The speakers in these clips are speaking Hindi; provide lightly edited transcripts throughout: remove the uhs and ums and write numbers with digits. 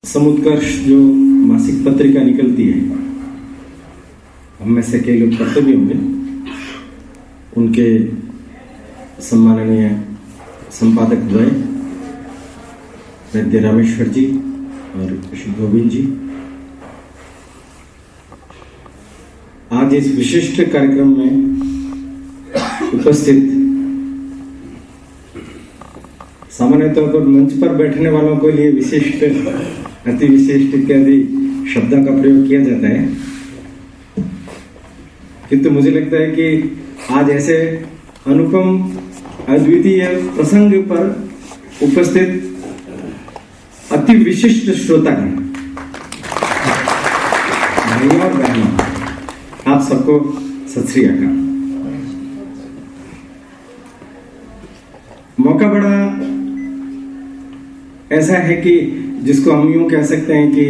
समुत्कर्ष जो मासिक पत्रिका निकलती है, हम में से कई लोग पढ़ते भी होंगे। उनके सम्माननीय संपादक द्वय वैद्य रामेश्वर जी और श्री गोविंद जी आज इस विशिष्ट कार्यक्रम में उपस्थित। सामान्य तौर पर मंच पर बैठने वालों के लिए विशिष्ट, अति विशिष्ट इत्यादि शब्दों का प्रयोग किया जाता है, किंतु मुझे लगता है कि आज ऐसे अनुपम अद्वितीय प्रसंग पर उपस्थित अति विशिष्ट श्रोतागण, भाइयों और बहनों, आप सबको सत श्री अकाल। मौका बड़ा ऐसा है कि जिसको हम यूं कह सकते हैं कि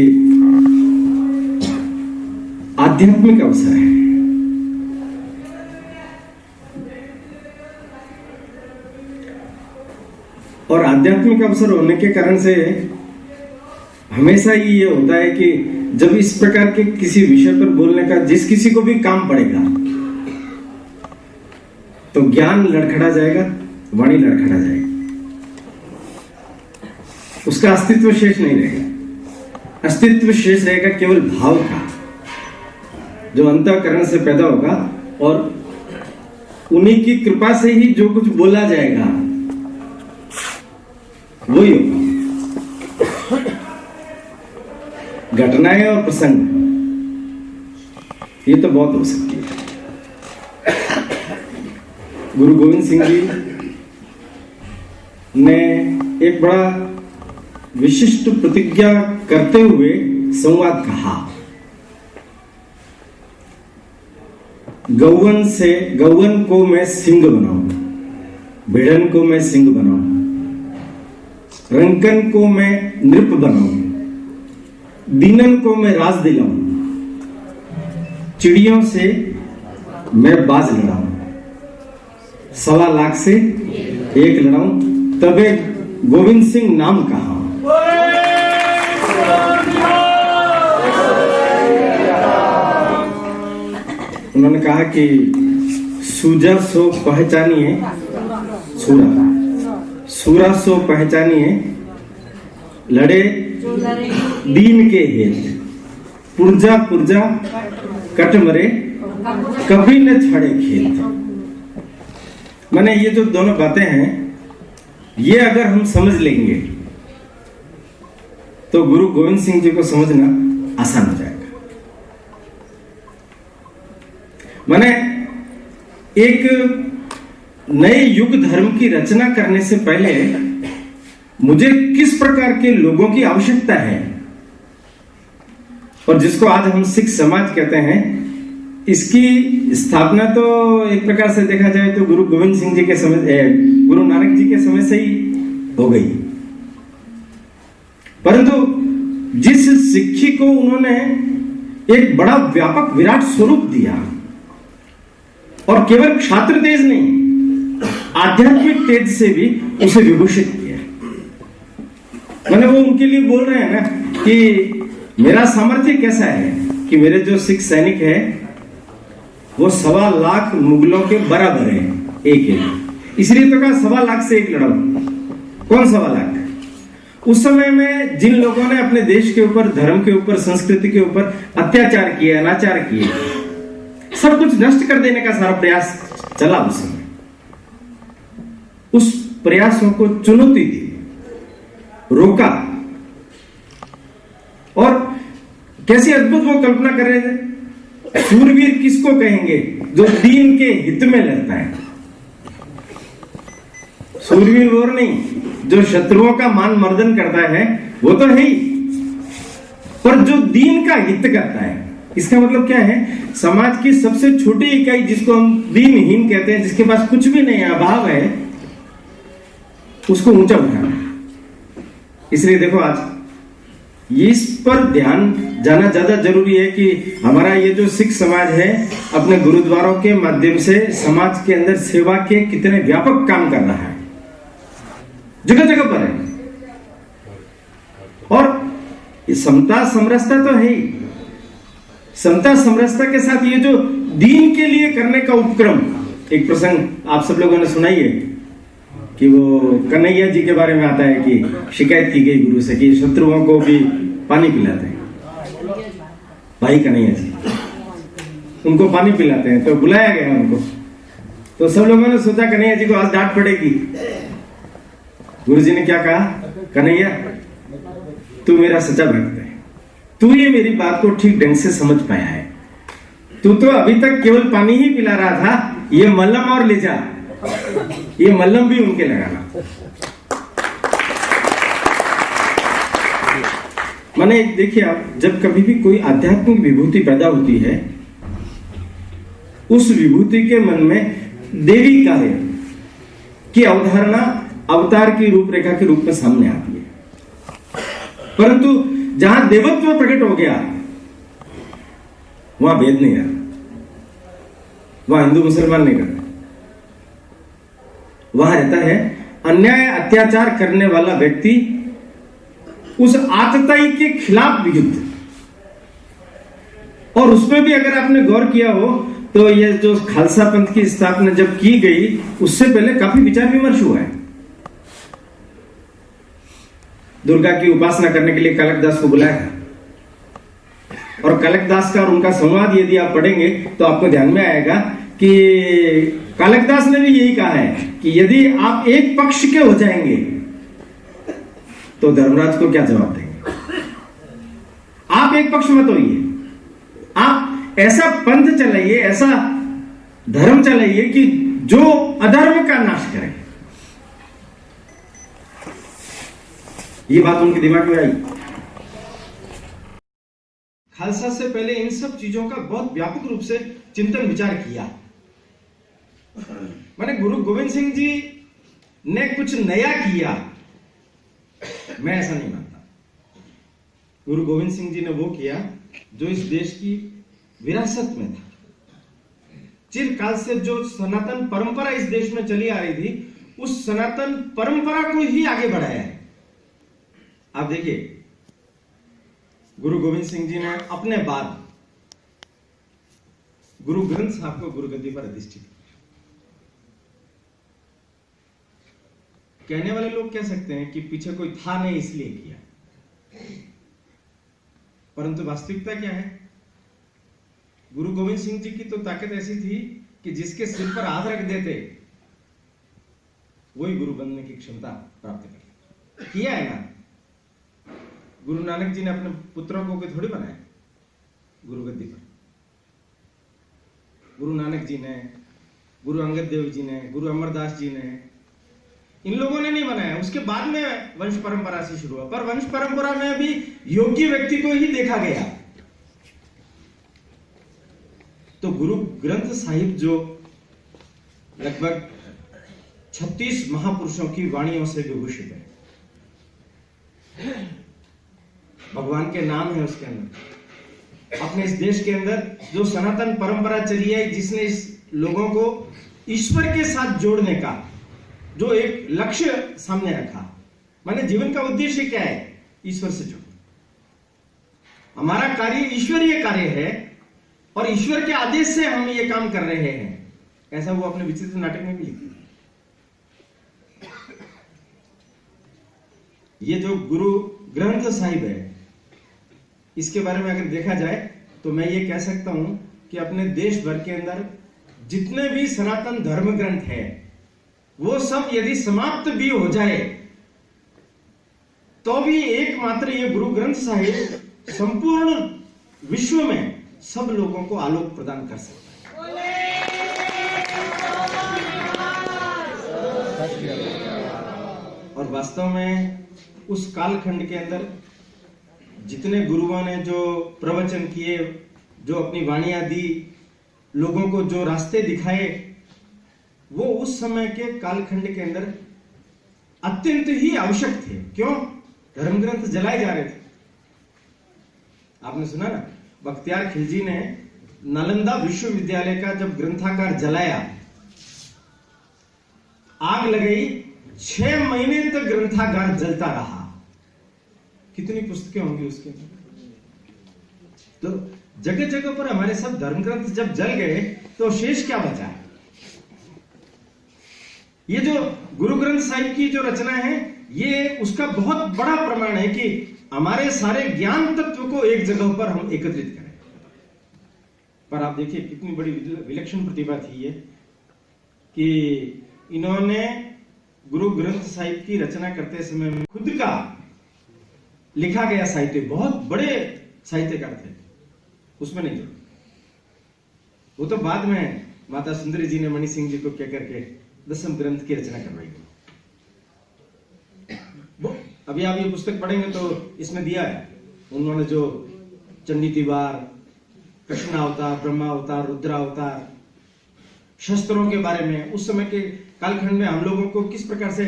आध्यात्मिक अवसर है। और आध्यात्मिक अवसर होने के कारण से हमेशा ही ये होता है कि जब इस प्रकार के किसी विषय पर बोलने का जिस किसी को भी काम पड़ेगा तो ज्ञान लड़खड़ा जाएगा, वाणी लड़खड़ा जाएगी, उसका अस्तित्व शेष नहीं रहेगा। अस्तित्व शेष रहेगा केवल भाव का, जो अंतःकरण से पैदा होगा और उन्हीं की कृपा से ही जो कुछ बोला जाएगा वही होगा। घटनाएं और प्रसंग ये तो बहुत हो सकती है। गुरु गोविंद सिंह जी ने एक बड़ा विशिष्ट प्रतिज्ञा करते हुए संवाद कहा। गौवन को मैं सिंह बनाऊं, भिड़न को मैं सिंह बनाऊं, रंकन को मैं नृप बनाऊं, दीनन को मैं राज दिलाऊं, चिड़ियों से मैं बाज लड़ाऊं, 1.25 लाख से एक लड़ाऊं, तबे गोविंद सिंह नाम कहा। उन्होंने कहा कि सूजा सो पहचानिए सूरा, सूरा सो पहचानिए लड़े दीन के हेत, पुरजा पुरजा कट मरे कभी न छड़े खेत। माने ये जो दोनों बातें हैं, ये अगर हम समझ लेंगे तो गुरु गोविंद सिंह जी को समझना आसान हो जाएगा। माने एक नए युग धर्म की रचना करने से पहले मुझे किस प्रकार के लोगों की आवश्यकता है, और जिसको आज हम सिख समाज कहते हैं, इसकी स्थापना तो एक प्रकार से देखा जाए तो गुरु गोविंद सिंह जी के समय, गुरु नानक जी के समय से ही हो गई। परंतु जिस सिक्खी को उन्होंने एक बड़ा व्यापक विराट स्वरूप दिया और केवल क्षात्र तेज नहीं, आध्यात्मिक तेज से भी उसे विभूषित किया। मैंने वो उनके लिए बोल रहे हैं ना कि मेरा सामर्थ्य कैसा है कि मेरे जो सिख सैनिक है वो 1.25 लाख मुगलों के बराबर है, एक। इसलिए तो कहा 1.25 लाख से एक लड़ाऊं। कौन 1.25 लाख? उस समय में जिन लोगों ने अपने देश के ऊपर, धर्म के ऊपर, संस्कृति के ऊपर अत्याचार किए, अनाचार किए, सब कुछ नष्ट कर देने का सारा प्रयास चला उस समय। उस प्रयासों को चुनौती दी, रोका, और कैसी अद्भुत वो कल्पना कर रहे थे। शूरवीर किसको कहेंगे? जो दीन के हित में लड़ता है। शूरवीर वो नहीं जो शत्रुओं का मान मर्दन करता है, वो तो है ही, पर जो दीन का हित करता है। इसका मतलब क्या है? समाज की सबसे छोटी इकाई जिसको हम दीनहीन कहते हैं, जिसके पास कुछ भी नहीं है, अभाव है, उसको ऊंचा उठाना। इसलिए देखो आज इस पर ध्यान जाना ज्यादा जरूरी है कि हमारा ये जो सिख समाज है अपने गुरुद्वारों के माध्यम से समाज के अंदर सेवा के कितने व्यापक काम कर रहा है, जगह जगह पर है। और ये समता समरसता तो है ही। समता समरसता के साथ ये जो दीन के लिए करने का उपक्रम, एक प्रसंग आप सब लोगों ने सुना ही है कि वो कन्हैया जी के बारे में आता है कि शिकायत की गई गुरु से कि शत्रुओं को भी पानी पिलाते हैं, भाई कन्हैया जी उनको पानी पिलाते हैं। तो बुलाया गया उनको, तो सब लोगों ने सोचा कन्हैया जी को आज डांट पड़ेगी। गुरु जी ने क्या कहा, कन्हैया तू मेरा सच्चा भक्त है, तू ये मेरी बात को ठीक ढंग से समझ पाया है। तू तो अभी तक केवल पानी ही पिला रहा था, ये मल्लम और ले जा, ये मल्लम भी उनके लगाना। माने देखिए आप, जब कभी भी कोई आध्यात्मिक विभूति पैदा होती है, उस विभूति के मन में देवी कार्य की अवधारणा अवतार की रूपरेखा के रूप में सामने आती है। परंतु जहां देवत्व प्रकट हो गया वहां भेद नहीं रहा, वहां हिंदू मुसलमान नहीं करते, वहां रहता है अन्याय अत्याचार करने वाला व्यक्ति उस आतताई के खिलाफ वियुद्ध। और उसमें भी अगर आपने गौर किया हो तो ये जो खालसा पंथ की स्थापना जब की गई उससे पहले काफी विचार विमर्श हुआ है। दुर्गा की उपासना करने के लिए कलकदास को बुलाया था, और कलकदास का और उनका संवाद यदि आप पढ़ेंगे तो आपको ध्यान में आएगा कि कलकदास ने भी यही कहा है कि यदि आप एक पक्ष के हो जाएंगे तो धर्मराज को क्या जवाब देंगे। आप एक पक्ष मत होइए, आप ऐसा पंथ चलाइए, ऐसा धर्म चलाइए कि जो अधर्म का नाश करे। ये बात उनके दिमाग में आई। खालसा से पहले इन सब चीजों का बहुत व्यापक रूप से चिंतन विचार किया। माने गुरु गोविंद सिंह जी ने कुछ नया किया, मैं ऐसा नहीं मानता। गुरु गोविंद सिंह जी ने वो किया जो इस देश की विरासत में था। चिरकाल से जो सनातन परंपरा इस देश में चली आ रही थी, उस सनातन परंपरा को ही आगे बढ़ाया है। आप देखिए, गुरु गोविंद सिंह जी ने अपने बाद गुरु ग्रंथ साहब को गुरुगद्दी पर अधिष्ठित किया। कहने वाले लोग कह सकते हैं कि पीछे कोई था नहीं इसलिए किया, परंतु वास्तविकता क्या है? गुरु गोविंद सिंह जी की तो ताकत ऐसी थी कि जिसके सिर पर हाथ रख देते वही गुरु बनने की क्षमता प्राप्त कर किया है ना। गुरु नानक जी ने अपने पुत्रों को थोड़ी बनाया गुरु गद्दी पर। गुरु नानक जी ने, गुरु अंगद देव जी ने, गुरु अमरदास जी ने, इन लोगों ने नहीं बनाया। उसके बाद में वंश परंपरा से शुरू हुआ, पर वंश परंपरा में भी योग्य व्यक्ति को ही देखा गया। तो गुरु ग्रंथ साहिब जो लगभग 36 महापुरुषों की वाणियों से विभूषित है, भगवान के नाम है उसके अंदर। अपने इस देश के अंदर जो सनातन परंपरा चली है, जिसने इस लोगों को ईश्वर के साथ जोड़ने का जो एक लक्ष्य सामने रखा, माने जीवन का उद्देश्य क्या है? ईश्वर से जुड़ना। हमारा कार्य ईश्वरीय कार्य है और ईश्वर के आदेश से हम ये काम कर रहे हैं, ऐसा वो अपने विचित्र नाटक में भी लिखा। ये जो गुरु ग्रंथ साहिब है, इसके बारे में अगर देखा जाए तो मैं ये कह सकता हूं कि अपने देश भर के अंदर जितने भी सनातन धर्म ग्रंथ है, वो सब यदि समाप्त भी हो जाए तो भी एकमात्र ये गुरु ग्रंथ साहिब संपूर्ण विश्व में सब लोगों को आलोक प्रदान कर सकता है। और वास्तव में उस कालखंड के अंदर जितने गुरुओं ने जो प्रवचन किए, जो अपनी वाणियां दी, लोगों को जो रास्ते दिखाए, वो उस समय के कालखंड के अंदर अत्यंत ही आवश्यक थे। क्यों? धर्म ग्रंथ जलाए जा रहे थे। आपने सुना ना, बख्तियार खिलजी ने नालंदा विश्वविद्यालय का जब ग्रंथागार जलाया, आग लगाई, 6 महीने तक ग्रंथागार जलता रहा। कितनी पुस्तकें होंगी उसके। तो जगह जगह पर हमारे सब धर्म ग्रंथ जब जल गए तो शेष क्या बचा? ये जो गुरु ग्रंथ साहिब की जो रचना है, ये उसका बहुत बड़ा प्रमाण है कि हमारे सारे ज्ञान तत्व को एक जगह पर हम एकत्रित करें। पर आप देखिए कितनी बड़ी विलक्षण प्रतिभा थी ये, कि इन्होंने गुरु ग्रंथ साहिब की रचना करते समय में खुद का लिखा गया साहित्य, बहुत बड़े साहित्यकार थे, उसमें नहीं जोड़ा। वो तो बाद में माता सुंदरी जी ने मणि सिंह जी को कह करके 10वें ग्रंथ की रचना करवाई। अभी आप ये पुस्तक पढ़ेंगे तो इसमें दिया है उन्होंने जो चंडी तिवार, कृष्ण अवतार, ब्रह्मा अवतार, रुद्र अवतार, शस्त्रों के बारे में, उस समय के कालखंड में हम लोगों को किस प्रकार से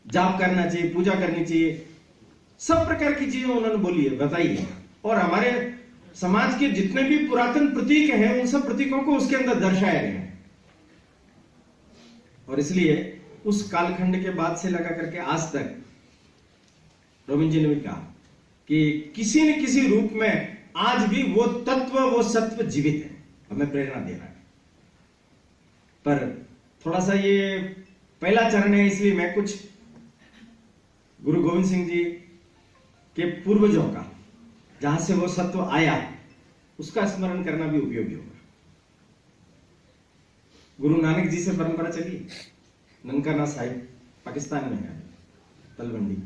जाप करना चाहिए, पूजा करनी चाहिए, सब प्रकार की चीजें उन्होंने बोली है, बताई है। और हमारे समाज के जितने भी पुरातन प्रतीक हैं, उन सब प्रतीकों को उसके अंदर दर्शाया गया है। और इसलिए उस कालखंड के बाद से लगा करके आज तक रोमिन जी ने भी कहा कि किसी न किसी रूप में आज भी वो तत्व, वो सत्व जीवित है, हमें प्रेरणा दे रहा है। पर थोड़ा सा ये पहला चरण है, इसलिए मैं कुछ गुरु गोविंद सिंह जी के पूर्वजों का, जहां से वो सत्व आया, उसका स्मरण करना भी उपयोगी होगा। गुरु नानक जी से परंपरा चली, ननकाना साहिब पाकिस्तान में है, तलवंडी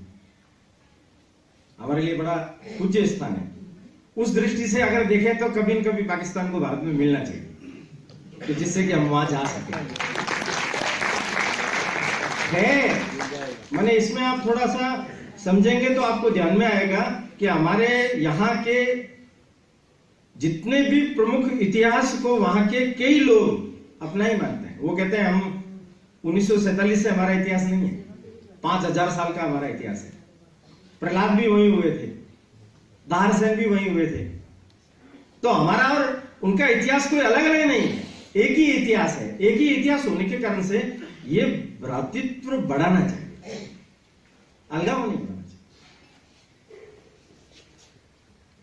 हमारे लिए बड़ा पूज्य स्थान है। उस दृष्टि से अगर देखें तो कभी न कभी पाकिस्तान को भारत में मिलना चाहिए, तो जिससे कि हम वहां जा सकें। मैंने इसमें आप थोड़ा सा समझेंगे तो आपको ध्यान में आएगा कि हमारे यहाँ के जितने भी प्रमुख इतिहास को वहां के कई लोग अपना ही मानते हैं। वो कहते हैं हम 1947 से हमारा इतिहास नहीं है, 5000 साल का हमारा इतिहास है। प्रहलाद भी वहीं हुए थे, दाहरसेन भी वहीं हुए थे। तो हमारा और उनका इतिहास कोई अलग अलग नहीं है, एक ही इतिहास है। एक ही इतिहास होने के कारण से ये भ्रातृत्व बढ़ाना चाहिए, अलगाव नहीं बढ़ाना चाहिए।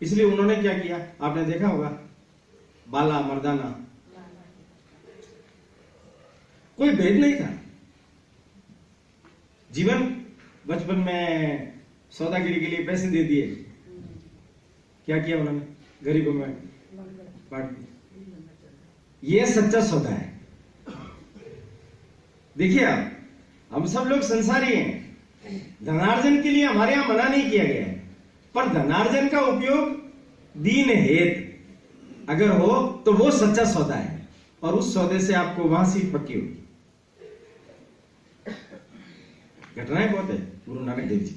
इसलिए उन्होंने क्या किया, आपने देखा होगा, बाला मर्दाना, कोई भेद नहीं था। जीवन बचपन में सौदागिरी के लिए पैसे दे दिए, क्या किया उन्होंने, गरीबों में बांट दिया। ये सच्चा सौदा है। देखिए आप, हम सब लोग संसारी हैं, धनार्जन के लिए हमारे यहां मना नहीं किया गया है, पर धनार्जन का उपयोग दीन हेत अगर हो तो वो सच्चा सौदा है, और उस सौदे से आपको वहां सीट पक्की होगी। घटनाएं बहुत है। गुरु नानक देव जी,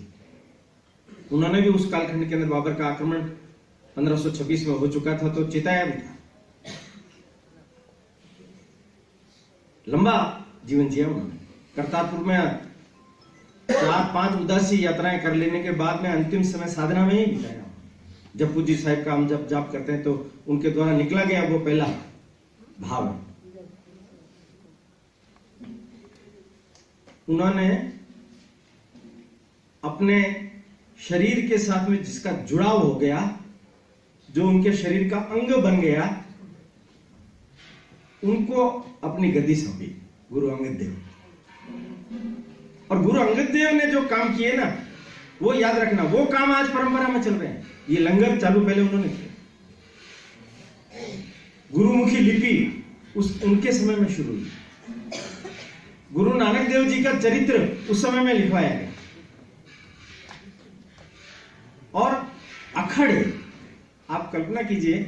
उन्होंने भी उस कालखंड के अंदर बाबर का आक्रमण 1526 में हो चुका था, तो चिताया भी था। लंबा जीवन जिया उन्होंने। करतारपुर में 4-5 उदासी यात्राएं कर लेने के बाद में अंतिम समय साधना में ही बिताया। जपू जी साहिब का हम जब जाप करते हैं तो उनके द्वारा निकला गया वो पहला भाव। उन्होंने अपने शरीर के साथ में जिसका जुड़ाव हो गया, जो उनके शरीर का अंग बन गया, उनको अपनी गद्दी सौंपी गुरु अंगद देव। और गुरु अंगद देव ने जो काम किए ना, वो याद रखना, वो काम आज परंपरा में चल रहे हैं। ये लंगर चालू पहले उन्होंने किया। गुरुमुखी लिपि उनके समय में शुरू हुई। गुरु नानक देव जी का चरित्र उस समय में लिखवाया गया। और अखाड़े, आप कल्पना कीजिए,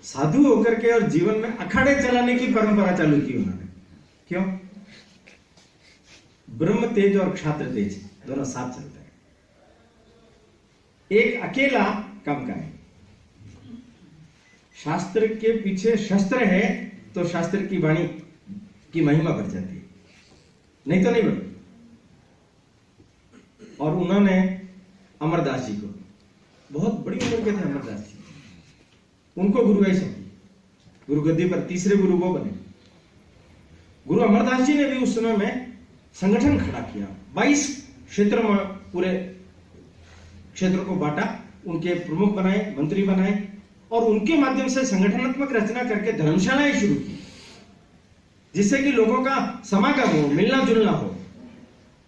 साधु होकर के और जीवन में अखाड़े चलाने की परंपरा चालू की उन्होंने। क्यों? ब्रह्म तेज और क्षात्र तेज दोनों साथ चलते हैं। एक अकेला काम का है। शास्त्र के पीछे शस्त्र है तो शास्त्र की वाणी की महिमा बढ़ जाती है, नहीं तो नहीं बढ़ती। और उन्होंने अमरदास जी को, बहुत बड़ी उम्र के थे अमरदास जी, उनको गुरुगाई सौंपी। गुरु गद्दी पर तीसरे गुरु वो बने। गुरु अमरदास जी ने भी उस समय में संगठन खड़ा किया। 22 क्षेत्र में पूरे क्षेत्र को बांटा, उनके प्रमुख बनाए, मंत्री बनाए और उनके माध्यम से संगठनात्मक रचना करके धर्मशालाएं शुरू की, जिससे कि लोगों का समागम हो, मिलना जुलना हो।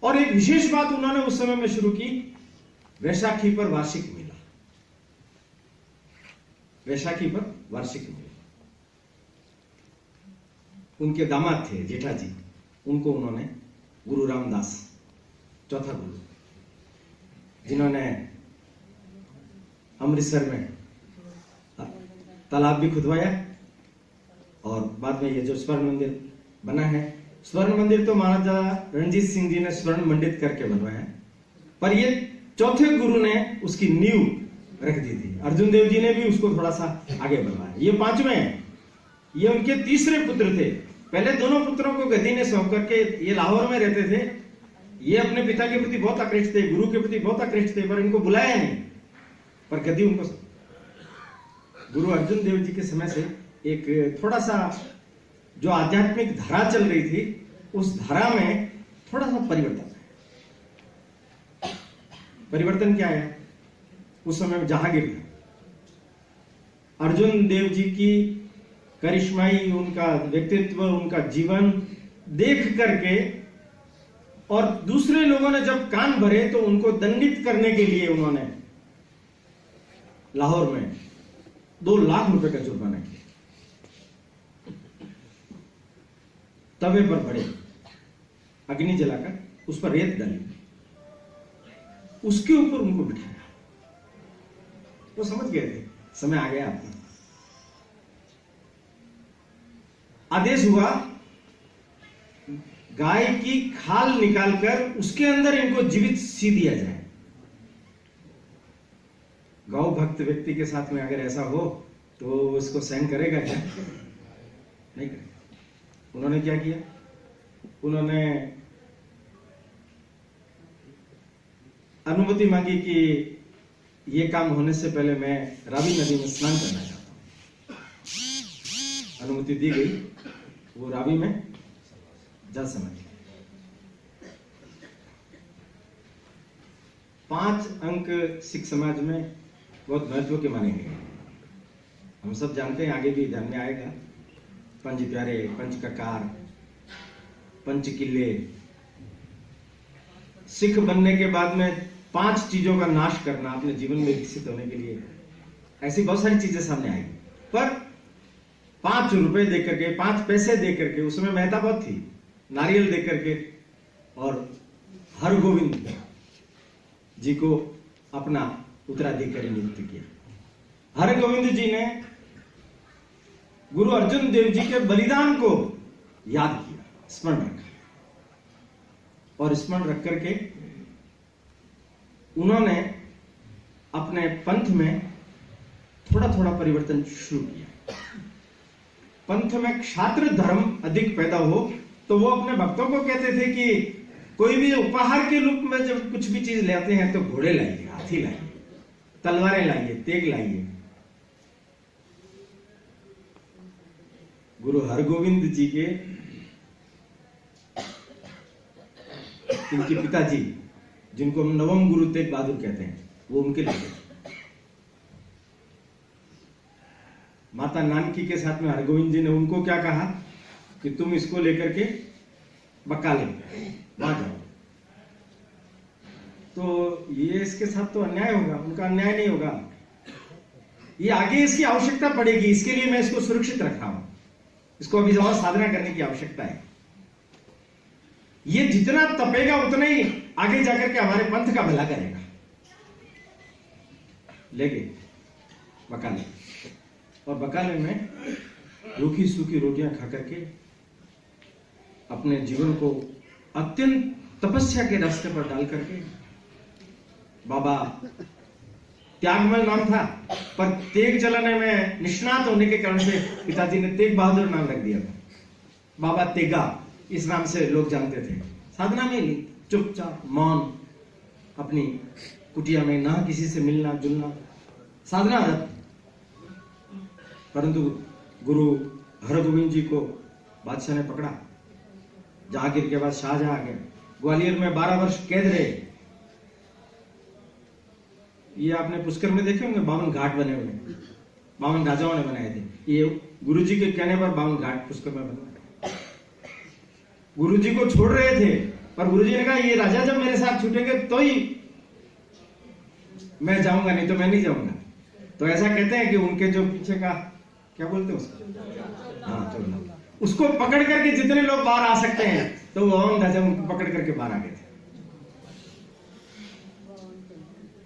और एक विशेष बात उन्होंने उस समय में शुरू की, वैशाखी पर वार्षिक मेला। वैशाखी पर वार्षिक मेला। उनके दामाद थे जेठाजी, उनको उन्होंने गुरु रामदास, चौथा गुरु, जिन्होंने अमृतसर में तालाब भी खुदवाया और बाद में ये जो स्वर्ण मंदिर बना है, स्वर्ण मंदिर तो महाराजा रणजीत सिंह जी ने स्वर्ण मंडित करके बनवाया, पर ये चौथे गुरु ने उसकी नींव रख दी थी। अर्जुन देव जी ने भी उसको थोड़ा सा आगे बढ़ाया। ये पांचवें हैं, ये उनके तीसरे पुत्र थे। पहले दोनों पुत्रों को गद्दी ने सौंप करके, ये लाहौर में रहते थे, ये अपने पिता के प्रति बहुत आकृष्ट थे, गुरु के प्रति बहुत आकृष्ट थे, पर इनको बुलाया नहीं, पर गद्दी उनको। गुरु अर्जुन देव जी के समय से एक थोड़ा सा जो आध्यात्मिक धारा चल रही थी, उस धारा में थोड़ा सा परिवर्तन है। परिवर्तन क्या है? उस समय में जहांगीर था। अर्जुन देव जी की करिश्माई, उनका व्यक्तित्व, उनका जीवन देख करके और दूसरे लोगों ने जब कान भरे तो उनको दंडित करने के लिए उन्होंने लाहौर में 2 लाख रुपए का जुर्माना किया। तवे पर बड़े अग्नि जलाकर उस पर रेत डाली, उसके ऊपर उनको बिठाया। वो समझ गए थे समय आ गया आपका। आदेश हुआ गाय की खाल निकालकर उसके अंदर इनको जीवित सी दिया जाए। गौ भक्त व्यक्ति के साथ में अगर ऐसा हो तो उसको सहन करेगा क्या? नहीं करेगा। उन्होंने क्या किया? उन्होंने अनुमति मांगी कि ये काम होने से पहले मैं रावी नदी में स्नान करना चाहता हूं। अनुमति दी गई, वो रावी में जल समाधि। 5 अंक सिख समाज में बहुत महत्व के माने गए। हम सब जानते हैं, आगे भी ध्यान में आएगा। पंच प्यारे, पंच ककार, पंच किले। सिख बनने के बाद में 5 चीजों का नाश करना अपने जीवन में विकसित होने के लिए, ऐसी बहुत सारी चीजें सामने आई। पर 5 रुपए देकर के, 5 पैसे देकर के, उसमें महत्ता बहुत थी, नारियल देकर के, और हरगोविंद जी को अपना उत्तराधिकारी नियुक्त किया। हरगोविंद जी ने गुरु अर्जुन देव जी के बलिदान को याद किया, स्मरण रखा, और स्मरण रख करके उन्होंने अपने पंथ में थोड़ा थोड़ा परिवर्तन शुरू किया। पंथ में क्षात्र धर्म अधिक पैदा हो तो वो अपने भक्तों को कहते थे कि कोई भी उपहार के रूप में जब कुछ भी चीज लेते हैं तो घोड़े लाइए, हाथी लाइए, तलवारें लाइए, तेग लाइए। गुरु हरगोविंद जी के इनके पिताजी, जिनको हम नवम गुरु तेग बहादुर कहते हैं, वो उनके लिए। माता नानकी के साथ में हरगोविंद जी ने उनको क्या कहा कि तुम इसको लेकर के बकाले वहां जाओ। तो ये इसके साथ तो अन्याय होगा, उनका अन्याय नहीं होगा, ये आगे इसकी आवश्यकता पड़ेगी, इसके लिए मैं इसको सुरक्षित रखा हूं, इसको अभी और साधना करने की आवश्यकता है। ये जितना तपेगा उतना ही आगे जाकर के हमारे पंथ का भला करेगा। लेके बकाले, और बकाले में रूखी सूखी रोटियां खा करके अपने जीवन को अत्यंत तपस्या के रास्ते पर डाल करके, बाबा त्यागमल नाम था, पर तेग चलाने में निष्णात होने के कारण से पिताजी ने तेग बहादुर नाम रख दिया था। बाबा तेगा इस नाम से लोग जानते थे। साधना में चुपचाप मौन, अपनी कुटिया में ना किसी से मिलना जुलना, साधना रत। परंतु गुरु हरगोविंद जी को बादशाह ने पकड़ा। जहांगीर के बाद शाहजहां आ गए। ग्वालियर में 12 वर्ष कैद रहे। ये आपने पुष्कर में देखे होंगे 52 घाट बने हुए, 52 राजाओं ने बनाए थे। ये गुरुजी के कहने पर 52 घाट पुष्कर में बने। गुरुजी को छोड़ रहे थे, पर गुरुजी ने कहा ये राजा जब मेरे साथ छूटेंगे तो ही मैं जाऊंगा, नहीं तो मैं नहीं जाऊंगा। तो ऐसा कहते हैं कि उनके जो पीछे का क्या बोलते हैं उसको, हाँ चलो, उसको पकड़ करके जितने लोग बाहर आ सकते हैं, तो वो हम राजा उनको पकड़ करके बाहर आ गए थे।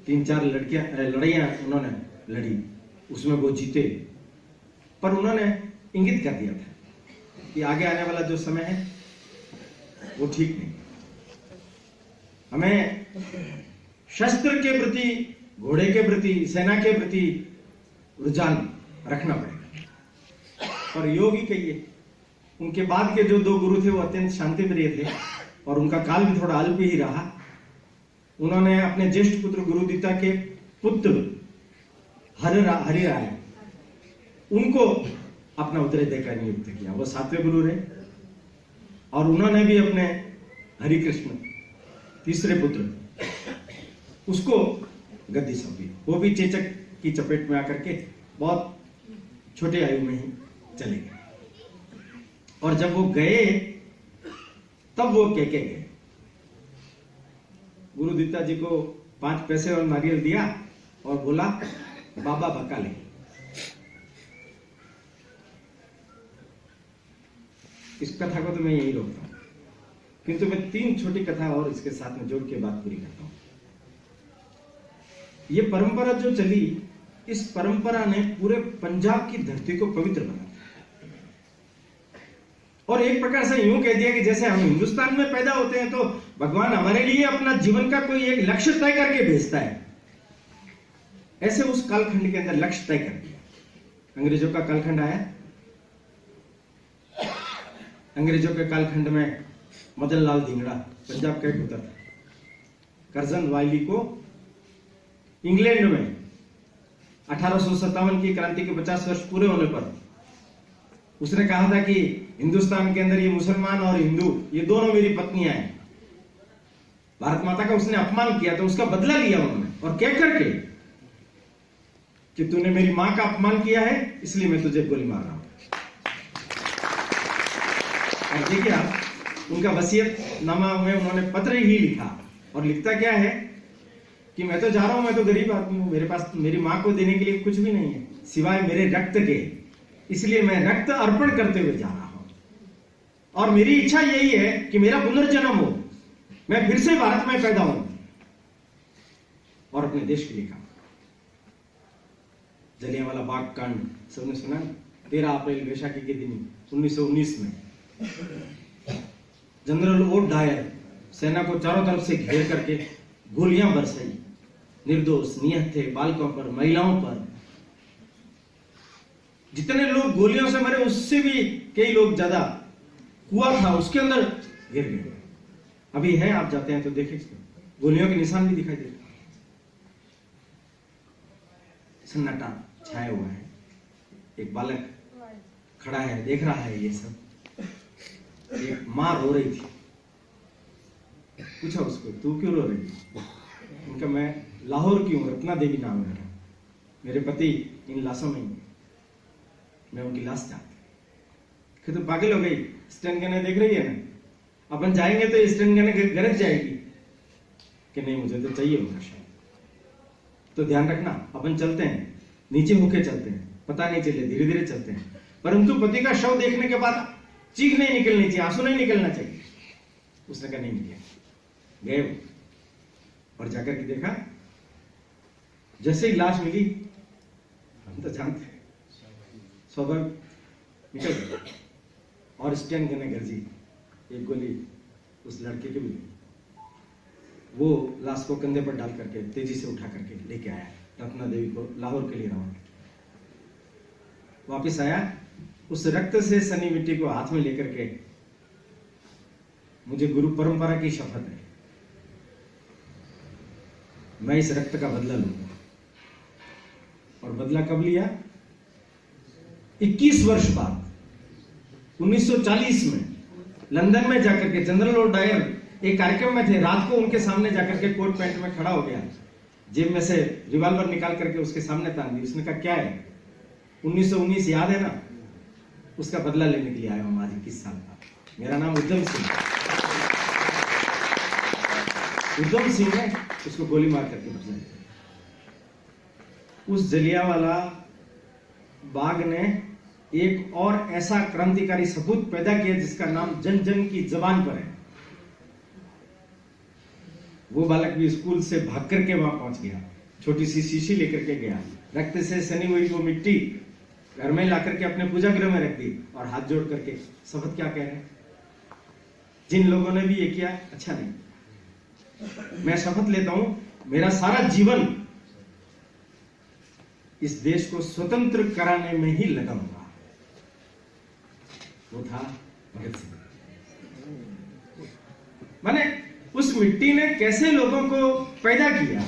3-4 लड़ाइयां उन्होंने लड़ी, उसमें वो जीते, पर उन्होंने इंगित कर दिया था कि आगे आने वाला जो समय है वो ठीक नहीं। हमें शस्त्र के प्रति, घोड़े के प्रति, सेना के प्रति रुझान रखना पड़ेगा। पर योगी कहिए, उनके बाद के जो 2 गुरु थे वो अत्यंत शांति प्रिय थे और उनका काल भी थोड़ा अल्प ही रहा। उन्होंने अपने ज्येष्ठ पुत्र गुरुदीता के पुत्र हरिराय उनको अपना उत्तराधिकारी देकर नियुक्त किया। वो 7वें गुरु रहे और उन्होंने भी अपने हरिकृष्ण 3रे पुत्र उसको गद्दी सौंपी। वो भी चेचक की चपेट में आकर के बहुत छोटे आयु में ही चले गए। और जब वो गए तब वो कह के गए, गुरुदत्ता जी को 5 पैसे और नारियल दिया और बोला बाबा बका ले। इस कथा को तो मैं यही रोकता हूं, किंतु मैं 3 छोटी कथा और इसके साथ में जोड़ के बात पूरी करता हूं। ये परंपरा जो चली, इस परंपरा ने पूरे पंजाब की धरती को पवित्र बना और एक प्रकार से यूं कह दिया कि जैसे हम हिंदुस्तान में पैदा होते हैं तो भगवान हमारे लिए अपना जीवन का कोई एक लक्ष्य तय करके भेजता है, ऐसे उस कालखंड के अंदर लक्ष्य तय कर दिया। अंग्रेजों का कालखंड आया, अंग्रेजों के कालखंड में मदन लाल धिंगड़ा पंजाब का एक पुत्र था, करजन वायली को इंग्लैंड में 1857 की क्रांति के 50 वर्ष पूरे होने पर उसने कहा था कि हिंदुस्तान के अंदर ये मुसलमान और हिंदू ये दोनों मेरी पत्नियां हैं। भारत माता का उसने अपमान किया तो उसका बदला लिया उन्होंने और कह करके कि तूने मेरी मां का अपमान किया है इसलिए मैं तुझे गोली मार रहा हूं। और देखिए आप, उनका वसीयतनामा में उन्होंने पत्र ही लिखा और लिखता क्या है कि मैं तो जा रहा हूं, मैं तो गरीब आदमी हूं, मेरे पास मेरी मां को देने के लिए कुछ भी नहीं है सिवाय मेरे रक्त के, इसलिए मैं रक्त अर्पण करते हुए जा रहा हूं और मेरी इच्छा यही है कि मेरा पुनर्जन्म हो, मैं फिर से भारत में पैदा हूं और अपने देश के लिए काम। जलियांवाला बाग कांड सबने सुना, 13 अप्रैल वैशाखी के दिन 1919 में जनरल ओ डायर सेना को चारों तरफ से घेर करके गोलियां बरसाई, निर्दोष निहत्थे बालकों पर, महिलाओं पर। जितने लोग गोलियों से मरे उससे भी कई लोग ज्यादा कुआं था उसके अंदर गिर गए। अभी है, आप जाते हैं तो देखें, गोलियों के निशान भी दिखाई देते। सन्नाटा छाया हुआ है, एक बालक खड़ा है देख रहा है ये सब। एक मां रो रही थी, पूछा उसको तू क्यों रो रही थी? उनका मैं लाहौर की हूं, रत्ना देवी नाम है, मेरे पति इन लाशों में, मैं उनकी लाश चाहती। फिर तो पागल हो गई, स्टन गने देख रही है ना, अपन जाएंगे तो स्टन गने गरज जाएगी कि नहीं मुझे तो चाहिए उनका शव। तो ध्यान रखना, अपन चलते हैं नीचे होके चलते हैं, पता नहीं चले, धीरे धीरे चलते हैं, परंतु पति का शव देखने के बाद चीख नहीं निकलनी चाहिए, आंसू नहीं निकलना चाहिए। उसने कहा नहीं निकले, गए और जाकर के देखा, जैसे ही लाश मिली, हम तो जानते हैं स्वाभाविक निकल गया और स्टैंड करने गरजी, एक गोली उस लड़के के भी, वो लाश को कंधे पर डाल करके तेजी से उठा करके लेके आया, रत्ना देवी को लाहौर के लिए रवाना। वापिस आया, उस रक्त से सनी मिट्टी को हाथ में लेकर के, मुझे गुरु परंपरा की शपथ है, मैं इस रक्त का बदला लूंगा। और बदला कब लिया? 21 वर्ष बाद 1940 में लंदन में जाकर के जनरल ओ डायर एक कार्यक्रम में थे, रात को उनके सामने जाकर के कोट पैंट में खड़ा हो गया, जेब में से रिवॉल्वर निकाल करके उसके सामने तान दी। उसने कहा क्या है? 1919 याद है ना? उसका बदला लेने के लिए आया हूं आज 21 साल का। मेरा नाम उद्यम सिंह। उद्यम सिंह ने उसको गोली मार करके बचाया। उस जलियांवाला बाग ने एक और ऐसा क्रांतिकारी सपूत पैदा किया जिसका नाम जन जन की जबान पर है। वो बालक भी स्कूल से भाग करके वहां पहुंच गया, छोटी सी शीशी लेकर के गया, रक्त से सनी हुई वो मिट्टी घर में ला करके अपने पूजा गृह में रख दी और हाथ जोड़ करके शपथ क्या कह रहे हैं? जिन लोगों ने भी ये किया अच्छा नहीं, मैं शपथ लेता हूं मेरा सारा जीवन इस देश को स्वतंत्र कराने में ही लगाऊंगा। वो था भगत सिंह। माने उस मिट्टी ने कैसे लोगों को पैदा किया,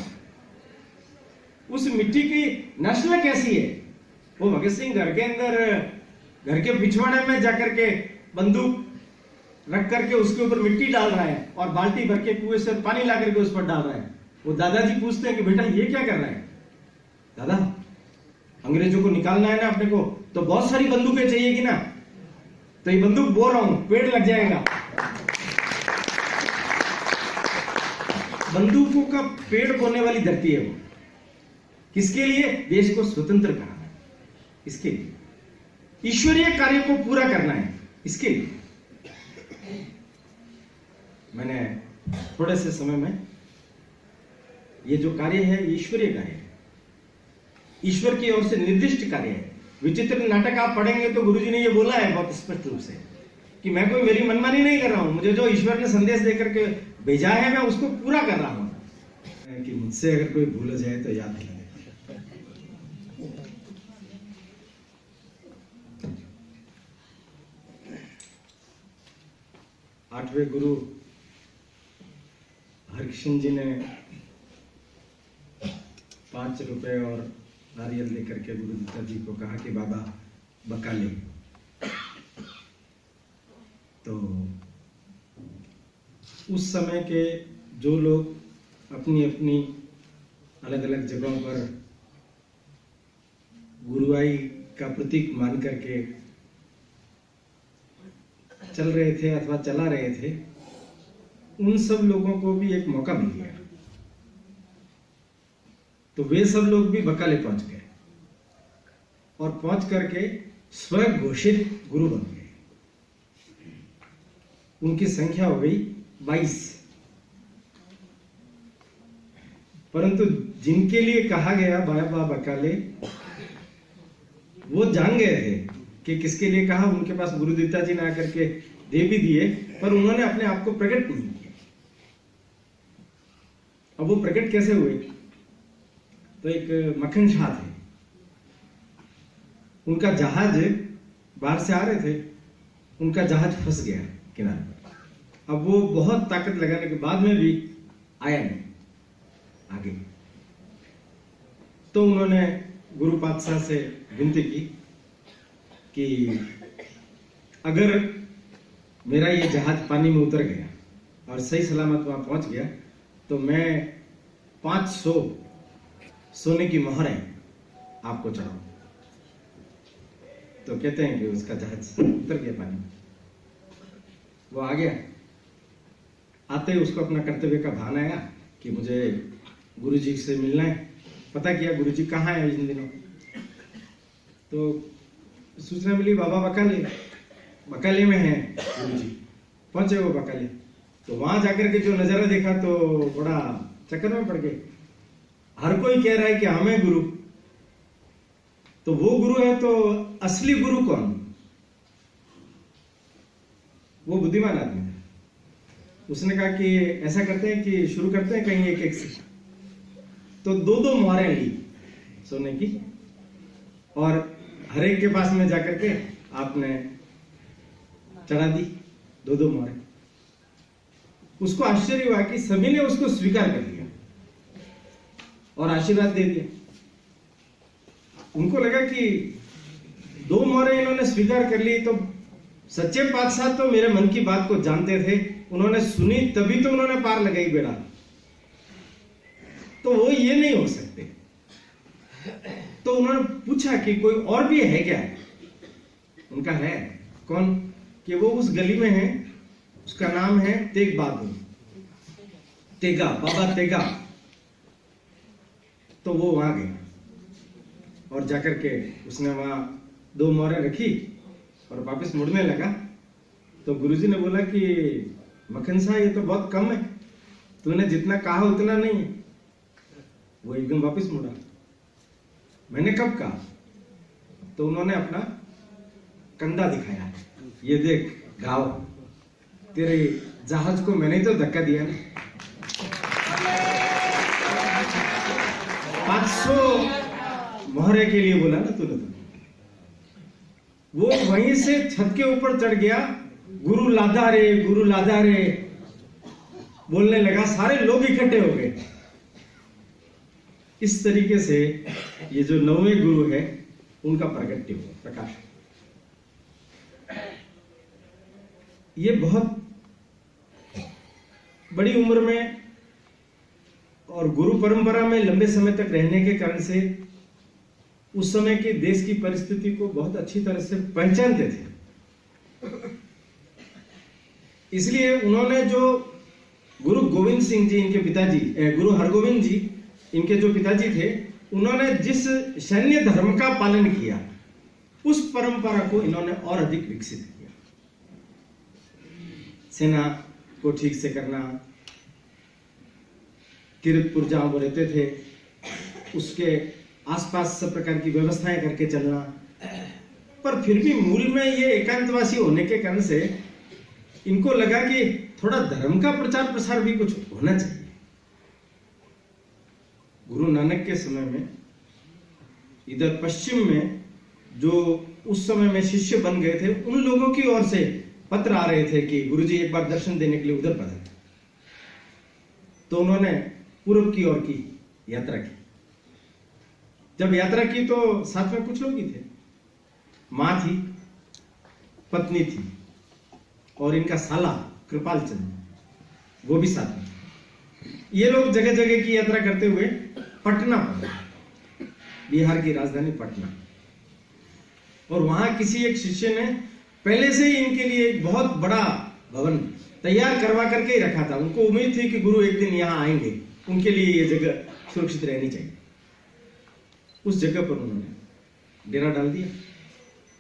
उस मिट्टी की नस्ल कैसी है। वो भगत सिंह घर के अंदर, घर के पिछवाड़े में जाकर के बंदूक रख करके उसके ऊपर मिट्टी डाल रहा है और बाल्टी भर के कुएं से पानी ला करके उस पर डाल रहा है। वो दादाजी पूछते हैं कि बेटा ये क्या कर रहा है? दादा अंग्रेजों को निकालना है ना अपने को, तो बहुत सारी बंदूकें चाहिए कि ना, तो ये बंदूक बो रहा हूं, पेड़ लग जाएगा। बंदूकों का पेड़ बोने वाली धरती है वो। किसके लिए? देश को स्वतंत्र कराना है, इसके लिए ईश्वरीय कार्य को पूरा करना है, इसके लिए। मैंने थोड़े से समय में ये जो कार्य है ईश्वरीय कार्य है, ईश्वर की ओर से निर्दिष्ट कार्य है। विचित्र नाटक आप पढ़ेंगे तो गुरुजी ने ये बोला है बहुत स्पष्ट रूप से कि मैं कोई मेरी मनमानी नहीं कर रहा हूं, मुझे जो ईश्वर ने संदेश देकर के भेजा है मैं उसको पूरा कर रहा हूं। कि मुझसे अगर कोई भूल जाए तो याद दिला दें। 8वें गुरु हरिकृष्ण जी ने 5 रुपए और नारियल लेकर के गुरु दत्ता जी को कहा कि बाबा बका ले। तो उस समय के जो लोग अपनी अपनी अलग अलग जगहों पर गुरुआई का प्रतीक मान करके चल रहे थे अथवा चला रहे थे, उन सब लोगों को भी एक मौका मिल गया। तो वे सब लोग भी बकाले पहुंच गए और पहुंच करके स्वयं घोषित गुरु बन गए। उनकी संख्या हो गई 22। परंतु जिनके लिए कहा गया बाबा बकाले, वो जान गए थे कि किसके लिए कहा। उनके पास गुरु दत्ता जी ने आकर के दे भी दिए, पर उन्होंने अपने आप को प्रकट नहीं किया। अब वो प्रकट कैसे हुए? तो एक मक्खन शाह थे, उनका जहाज बाहर से आ रहे थे, उनका जहाज फंस गया किनारे पर। अब वो बहुत ताकत लगाने के बाद में भी आया नहीं आगे। तो उन्होंने गुरु पातशाह से विनती की कि अगर मेरा ये जहाज पानी में उतर गया और सही सलामत वहां पहुंच गया तो मैं 500 सोने की मोहरें आपको चढ़ाऊं। तो कहते हैं कि उसका जहाज उतर गया पानी में, वो आ गया। आते ही उसको अपना कर्तव्य का भान आया कि मुझे गुरुजी से मिलना है। पता किया गुरुजी कहाँ है इन दिनों, तो सूचना मिली बाबा बकाले में है गुरुजी। पहुंचे वो बकाले, तो वहां जाकर के जो नजारा देखा तो बड़ा चक्कर में पड़ गए। हर कोई कह रहा है कि हमें गुरु, तो वो गुरु है तो असली गुरु कौन? वो बुद्धिमान आदमी है। उसने कहा कि ऐसा करते हैं कि शुरू करते हैं कहीं एक एक से। तो 2-2 मोहरें ली सोने की और हर एक के पास में जाकर के आपने चढ़ा दी 2-2 मोहरें। उसको आश्चर्य हुआ कि सभी ने उसको स्वीकार कर लिया और आशीर्वाद दे दिया। उनको लगा कि 2 मोहरें इन्होंने स्वीकार कर ली तो सच्चे पातशाह तो मेरे मन की बात को जानते थे, उन्होंने सुनी तभी तो उन्होंने पार लगाई बेड़ा। तो वो ये नहीं हो सकते। तो उन्होंने पूछा कि कोई और भी है क्या? उनका है। कौन? कि वो उस गली में है, उसका नाम है तेग बहादुर, तेगा, बाबा तेगा। तो वो वहां गया और जाकर के उसने वहां 2 मोहरें रखी और वापस मुड़ने लगा। तो गुरुजी ने बोला कि मक्खन साहब ये तो बहुत कम है, तूने जितना कहा उतना नहीं है। वो एकदम वापस मुड़ा। मैंने कब कहा? तो उन्होंने अपना कंधा दिखाया, ये देख घाव, तेरे जहाज को मैंने तो धक्का दिया ना। 500 मोहरे के लिए बोला ना तूने तो। वो वहीं से छत के ऊपर चढ़ गया, गुरु लादा रे बोलने लगा। सारे लोग इकट्ठे हो गए। इस तरीके से ये जो 9वें गुरु है उनका प्रगट्य हुआ, प्रकाश। ये बहुत बड़ी उम्र में और गुरु परंपरा में लंबे समय तक रहने के कारण से उस समय के देश की परिस्थिति को बहुत अच्छी तरह से पहचानते थे। इसलिए उन्होंने जो गुरु गोविंद सिंह जी, इनके पिताजी, गुरु हरगोविंद जी, इनके जो पिताजी थे, उन्होंने जिस सैन्य धर्म का पालन किया, उस परंपरा को इन्होंने और अधिक विकसित किया। सेना को ठीक से करना, किरतपुर जहां वो रहते थे उसके आसपास सब प्रकार की व्यवस्थाएं करके चलना। पर फिर भी मूल में ये एकांतवासी होने के कारण से इनको लगा कि थोड़ा धर्म का प्रचार प्रसार भी कुछ होना चाहिए। गुरु नानक के समय में इधर पश्चिम में जो उस समय में शिष्य बन गए थे, उन लोगों की ओर से पत्र आ रहे थे कि गुरुजी एक बार दर्शन देने के लिए उधर पधारें। तो उन्होंने पूर्व की ओर की यात्रा की। जब यात्रा की तो साथ में कुछ लोग ही थे, मां थी, पत्नी थी और इनका साला कृपाल चंद, वो भी साथ में। ये लोग जगह जगह की यात्रा करते हुए पटना पहुंचे, बिहार की राजधानी पटना। और वहां किसी एक शिष्य ने पहले से ही इनके लिए एक बहुत बड़ा भवन तैयार करवा करके ही रखा था। उनको उम्मीद थी कि गुरु एक दिन यहां आएंगे, उनके लिए ये जगह सुरक्षित रहनी चाहिए। उस जगह पर उन्होंने डेरा डाल दिया,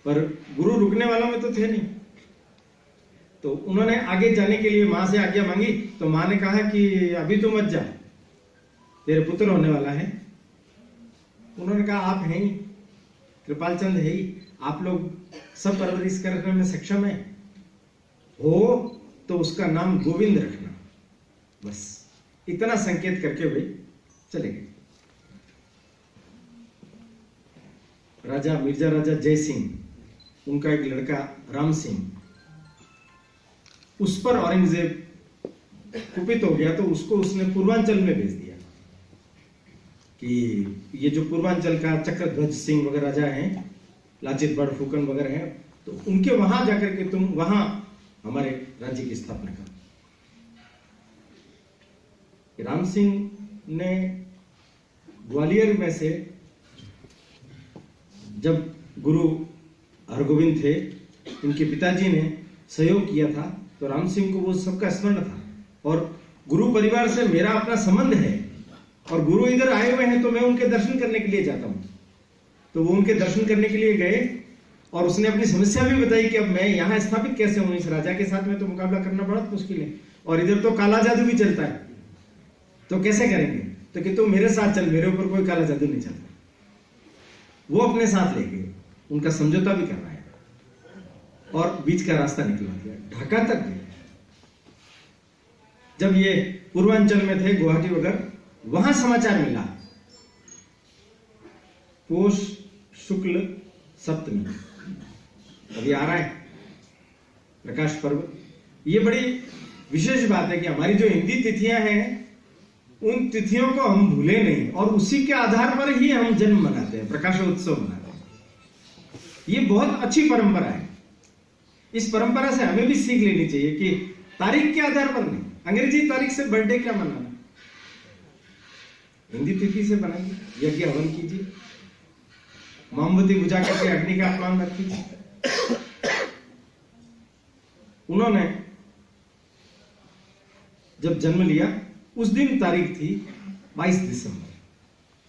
पर गुरु रुकने वालों में तो थे नहीं। तो उन्होंने आगे जाने के लिए मां से आज्ञा मांगी। तो मां ने कहा कि अभी तो मत जा, तेरे पुत्र होने वाला है। उन्होंने कहा आप हैं ही, कृपाल चंद है ही, आप लोग सब परवरिश करने में सक्षम है, हो तो उसका नाम गोविंद रखना। बस इतना संकेत करके वे चले गए। राजा मिर्जा राजा जय सिंह, उनका एक लड़का राम सिंह, उस पर औरंगजेब कुपित हो गया। तो उसको उसने पूर्वांचल में भेज दिया कि ये जो पूर्वांचल का चक्रध्वज सिंह वगैरह राजा हैं, लाचित बड़ फूकन वगैरह हैं, तो उनके वहां जाकर के तुम वहां हमारे राज्य की स्थापना करो। राम सिंह ने ग्वालियर में से, जब गुरु हरगोविंद थे, इनके पिताजी ने सहयोग किया था, तो राम सिंह को वो सबका स्मरण था। और गुरु परिवार से मेरा अपना संबंध है और गुरु इधर आए हुए हैं तो मैं उनके दर्शन करने के लिए जाता हूं। तो वो उनके दर्शन करने के लिए गए और उसने अपनी समस्या भी बताई कि अब मैं यहां स्थापित कैसे हूं, इस राजा के साथ में तो मुकाबला करना बहुत मुश्किल है और इधर तो काला जादू भी चलता है, तो कैसे करेंगे? तो कि तुम मेरे साथ चल, मेरे ऊपर कोई काला जादू नहीं चलता। वो अपने साथ ले गए, उनका समझौता भी करवाया और बीच का रास्ता निकलवा दिया, ढाका तक गए। जब ये पूर्वांचल में थे, गुवाहाटी वगैरह, वहां समाचार मिला पोष शुक्ल सप्तमी अभी आ रहा है प्रकाश पर्व। ये बड़ी विशेष बात है कि हमारी जो हिंदी तिथियां हैं, उन तिथियों को हम भूले नहीं और उसी के आधार पर ही हम जन्म मनाते हैं, प्रकाशोत्सव मनाते हैं। ये बहुत अच्छी परंपरा है। इस परंपरा से हमें भी सीख लेनी चाहिए कि तारीख के आधार पर नहीं, अंग्रेजी तारीख से बर्थडे क्या मनाना, हिंदी तिथि से बनाइए, यज्ञ हवन कीजिए, मोमबत्ती बुझा करके अग्नि का अपमान मत कीजिए। उन्होंने जब जन्म लिया उस दिन तारीख थी 22 दिसंबर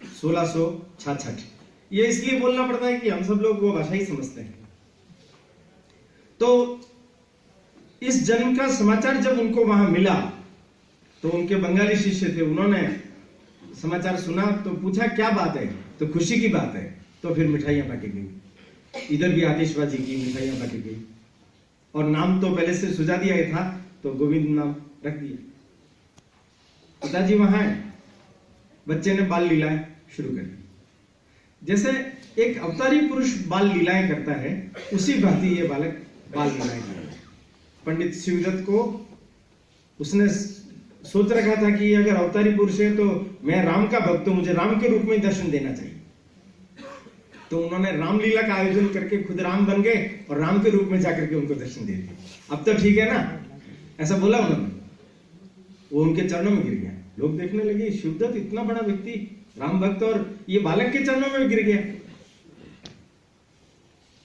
1666। ये इसलिए बोलना पड़ता है कि हम सब लोग वो भाषा ही समझते हैं। तो इस जन्म का समाचार जब उनको वहां मिला तो उनके बंगाली शिष्य थे, उन्होंने समाचार सुना तो पूछा क्या बात है, तो खुशी की बात है। तो फिर मिठाइयां बांटी गई, इधर भी आतिशबाजी की, मिठाइयां बांटी गई, और नाम तो पहले से सुझा दिया था तो गोविंद नाम रख दिया। पिताजी वहां है, बच्चे ने बाल लीलाएं शुरू कर दी। जैसे एक अवतारी पुरुष बाल लीलाएं करता है, उसी भांति ये बालक बाल लीलाएं कर रहा है। पंडित शिवदत्त को उसने सोच रखा था कि अगर अवतारी पुरुष है तो मैं राम का भक्त हूं, मुझे राम के रूप में दर्शन देना चाहिए। तो उन्होंने रामलीला का आयोजन करके खुद राम बन गए और राम के रूप में जाकर के उनको दर्शन दे दिए। अब तो ठीक है ना, ऐसा बोला उन्होंने। वो उनके चरणों में गिर गया। लोग देखने लगे शिवदत्त इतना बड़ा व्यक्ति, राम भक्त, और ये बालक के चरणों में गिर गया।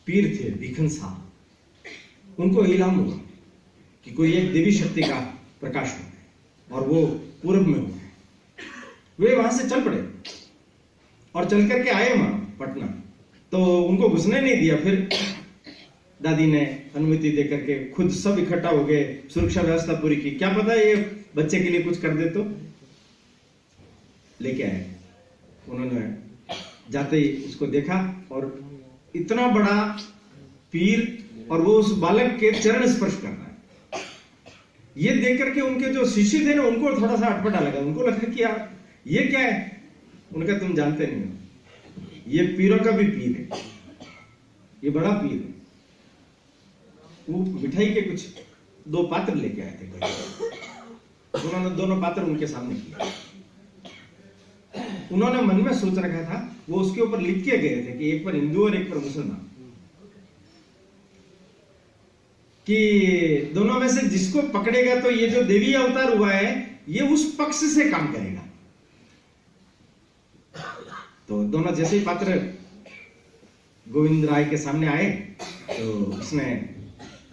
पीर थे भिखन साहब, उनको इल्हाम हुआ कि कोई एक देवी शक्ति का प्रकाश हो और वो पूर्व में हो। वे वहां से चल पड़े और चल करके आए वहां पटना, तो उनको घुसने नहीं दिया। फिर दादी ने अनुमति देकर के खुद सब इकट्ठा हो गए, सुरक्षा व्यवस्था पूरी की। क्या पता ये बच्चे के लिए कुछ कर दे, तो लेके आए। उन्होंने जाते ही उसको देखा और इतना बड़ा पीर, और वो उस बालक के चरण स्पर्श कर रहा है। ये देख करके उनके जो शिष्य थे ना, उनको थोड़ा सा अटपटा लगा। उनको लगा कि यार ये क्या है। उनका तुम जानते नहीं हो, ये पीरों का भी पीर है, ये बड़ा पीर है। वो मिठाई के कुछ 2 पात्र लेके आए थे। उन्होंने दोनों पात्र उनके सामने किए। उन्होंने मन में सोच रखा था, वो उसके ऊपर लिख के गए थे कि एक पर हिंदू और एक पर मुसलमान, कि दोनों में से जिसको पकड़ेगा तो ये जो देवी अवतार हुआ है ये उस पक्ष से काम करेगा। तो दोनों जैसे ही पात्र गोविंद राय के सामने आए तो उसने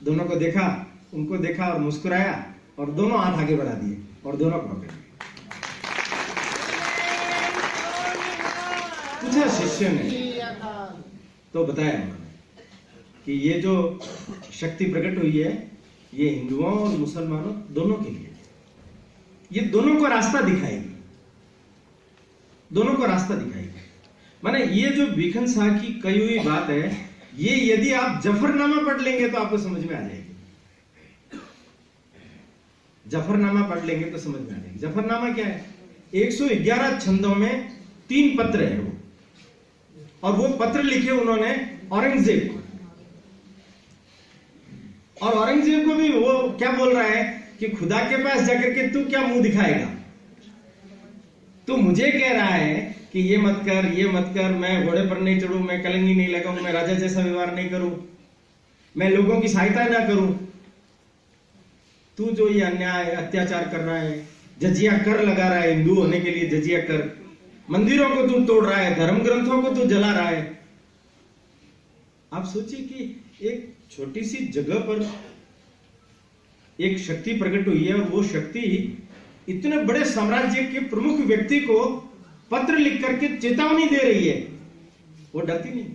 दोनों को देखा, उनको देखा और मुस्कुराया और दोनों हाथ आगे बढ़ा दिए और दोनों को पकड़ लिए। पूछा शिष्य ने तो बताया उन्होंने कि ये जो शक्ति प्रकट हुई है ये हिंदुओं और मुसलमानों दोनों के लिए, ये दोनों को रास्ता दिखाएगी, दोनों को रास्ता दिखाएगी। माने ये जो भिखन शाह की कही हुई बात है, ये यदि आप जफरनामा पढ़ लेंगे तो आपको समझ में आ जाएगी। जफरनामा पढ़ लेंगे तो समझ में आ जाएगी। जफरनामा क्या है? 111 छंदों में 3 पत्र है वो, और वो पत्र लिखे उन्होंने औरंगजेब को। और औरंगजेब को भी वो क्या बोल रहा है कि खुदा के पास जाकर के तू क्या मुंह दिखाएगा, तू मुझे कह रहा है कि ये मत कर, ये मत कर, मैं घोड़े पर नहीं चढ़ूं, मैं कलंगी नहीं लगाऊं, मैं राजा जैसा व्यवहार नहीं करूं, मैं लोगों की सहायता ना करूं। तू जो ये अन्याय अत्याचार कर रहा है, जजिया कर लगा रहा है, हिंदू होने के लिए जजिया कर, मंदिरों को तू तोड़ रहा है, धर्म ग्रंथों को तू जला रहा है। आप सोचिए कि एक छोटी सी जगह पर एक शक्ति प्रकट हुई है, और वो शक्ति इतने बड़े साम्राज्य के प्रमुख व्यक्ति को पत्र लिख करके चेतावनी दे रही है। वो डरती नहीं,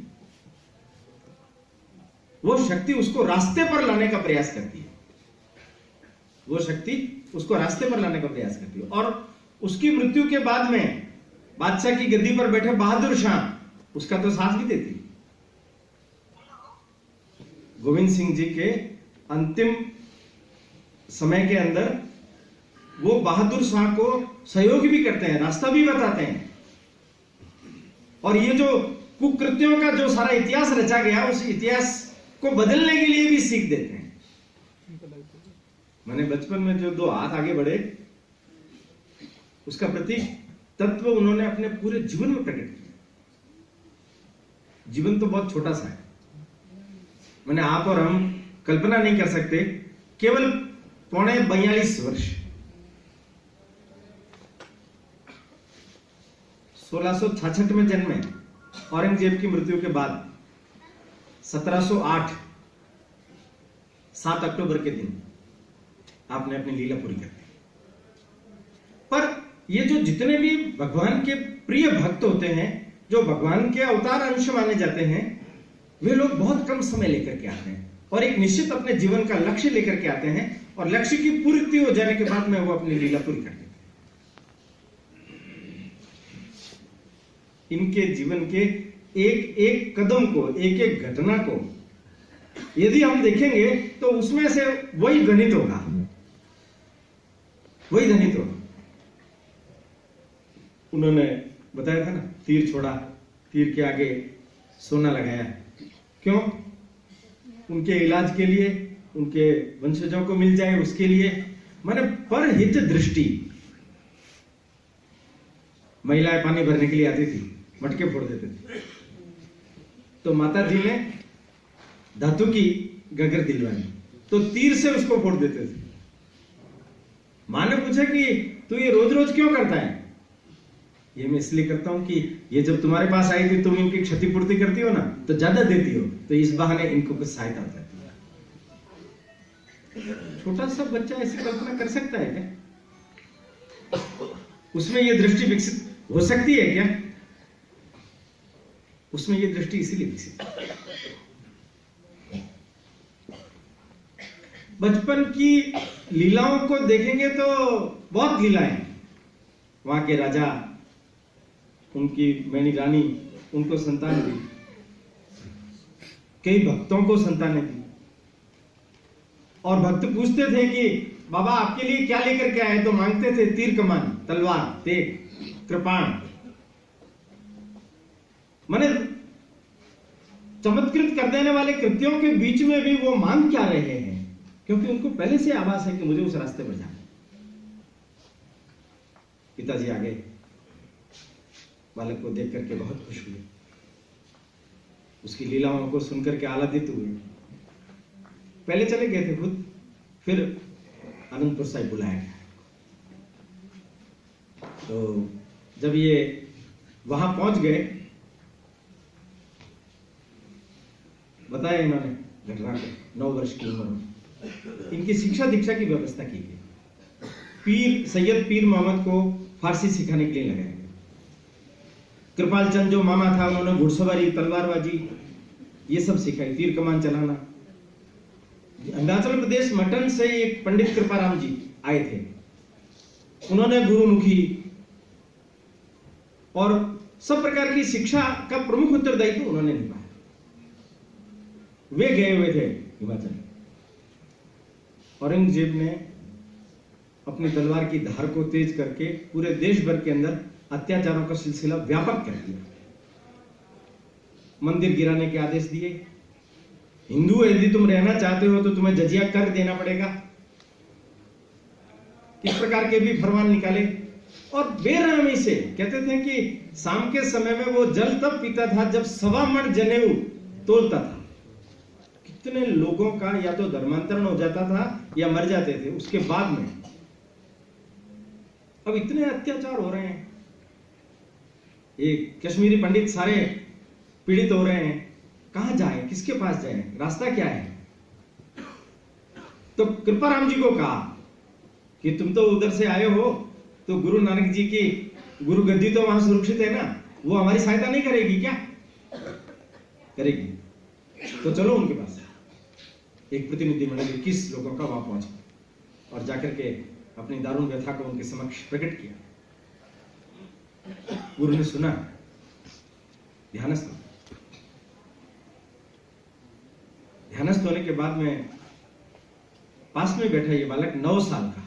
वो शक्ति उसको रास्ते पर लाने का प्रयास करती है। वो शक्ति उसको रास्ते पर लाने का प्रयास करती है। और उसकी मृत्यु के बाद में बादशाह की गद्दी पर बैठे बहादुर शाह उसका तो साथ भी देती। गोविंद सिंह जी के अंतिम समय के अंदर वो बहादुर शाह को सहयोग भी करते हैं, रास्ता भी बताते हैं, और ये जो कुकृत्यों का जो सारा इतिहास रचा गया उस इतिहास को बदलने के लिए भी सीख देते हैं। मैंने बचपन में जो 2 हाथ आगे बढ़े उसका प्रतीक तत्व उन्होंने अपने पूरे जीवन में प्रकट किया। जीवन तो बहुत छोटा सा है, मैंने आप और हम कल्पना नहीं कर सकते। केवल 42 वर्ष, 1666 में जन्मे, औरंगजेब की मृत्यु के बाद 1708 7 अक्टूबर के दिन आपने अपनी लीला पूरी कर दी। पर ये जो जितने भी भगवान के प्रिय भक्त होते हैं, जो भगवान के अवतार अंश माने जाते हैं, वे लोग बहुत कम समय लेकर के आते हैं और एक निश्चित अपने जीवन का लक्ष्य लेकर के आते हैं, और लक्ष्य की पूर्ति हो जाने के बाद में वो अपनी लीला पूरी कर देते हैं। इनके जीवन के एक एक कदम को, एक एक घटना को यदि हम देखेंगे तो उसमें से वही गणित होगा, वही गणित होगा। उन्होंने बताया था ना, तीर छोड़ा, तीर के आगे सोना लगाया। क्यों? उनके इलाज के लिए, उनके वंशजों को मिल जाए उसके लिए, माने परहित दृष्टि। महिलाएं पानी भरने के लिए आती थी, मटके फोड़ देते थे, तो माता जी ने धातु की गगर दिलवाई, तो तीर से उसको फोड़ देते थे। मां ने पूछा कि तू ये रोज रोज क्यों करता है? ये मैं इसलिए करता हूं कि ये जब तुम्हारे पास आई थी तुम इनकी क्षतिपूर्ति करती हो ना, तो ज्यादा देती हो, तो इस बहाने इनको कुछ सहायता हो जाती है। छोटा सा बच्चा ऐसी कल्पना कर सकता है क्या? उसमें ये दृष्टि विकसित हो सकती है क्या? उसमें ये दृष्टि इसीलिए विकसित। बचपन की लीलाओं को देखेंगे तो बहुत लीलाएं। वहां के राजा, उनकी मैनी रानी, उनको संतान दी, कई भक्तों को संतानें दी, और भक्त पूछते थे कि बाबा आपके लिए क्या लेकर के आए? तो मांगते थे तीर कमान, तलवार, तेग, कृपाण। माने चमत्कृत कर देने वाले कृत्यों के बीच में भी वो मांग क्या रहे हैं, क्योंकि उनको पहले से आभास है कि मुझे उस रास्ते पर जाना। पिताजी आ गए, बालक को देख करके बहुत खुश हुए, उसकी लीलाओं को सुनकर के आह्लादित हुए। पहले चले गए थे खुद, फिर आनंदपुर साहिब बुलाया गया। तो जब ये वहां पहुंच गए, बताया इन्होंने घटना को, 9 वर्ष की उम्र में इनकी शिक्षा दीक्षा की व्यवस्था की गई। पीर सैयद पीर मोहम्मद को फारसी सिखाने के लिए लगाया गया। कृपाल चंद जो मामा था, उन्होंने घुड़सवारी, तलवारबाजी, ये सब सिखाई, तीर कमान चलाना। अरुणाचल प्रदेश मटन से एक पंडित कृपाराम जी आए थे, उन्होंने गुरुमुखी और सब प्रकार की शिक्षा का प्रमुख उत्तरदायित्व उन्होंने निभाया। वे गए हुए थे हिमाचल। औरंगजेब ने अपनी तलवार की धार को तेज करके पूरे देश भर के अंदर अत्याचारों का सिलसिला व्यापक कर दिया। मंदिर गिराने के आदेश दिए। हिंदू यदि तुम रहना चाहते हो तो तुम्हें जजिया कर देना पड़ेगा। इस प्रकार के भी फरमान निकाले। और बेरहमी से कहते थे कि शाम के समय में वो जल तब पीता था जब 1.25 मण जनेऊ तोलता था। कितने लोगों का या तो धर्मांतरण हो जाता था या मर जाते थे उसके बाद में। अब इतने अत्याचार हो रहे हैं, ये कश्मीरी पंडित सारे पीड़ित हो रहे हैं, कहां जाएं, किसके पास जाएं, रास्ता क्या है? तो कृपाराम जी को कहा कि तुम तो उधर से आए हो, तो गुरु नानक जी की गुरु गद्दी तो वहां सुरक्षित है ना, वो हमारी सहायता नहीं करेगी क्या? करेगी, तो चलो उनके पास। एक प्रतिनिधिमंडल 21 लोगों का वहां पहुंचा और जाकर के अपनी दारुण व्यथा को उनके समक्ष प्रकट किया। गुरु ने सुना, ध्यानस्थ होने के बाद में पास में बैठा ये बालक 9 साल का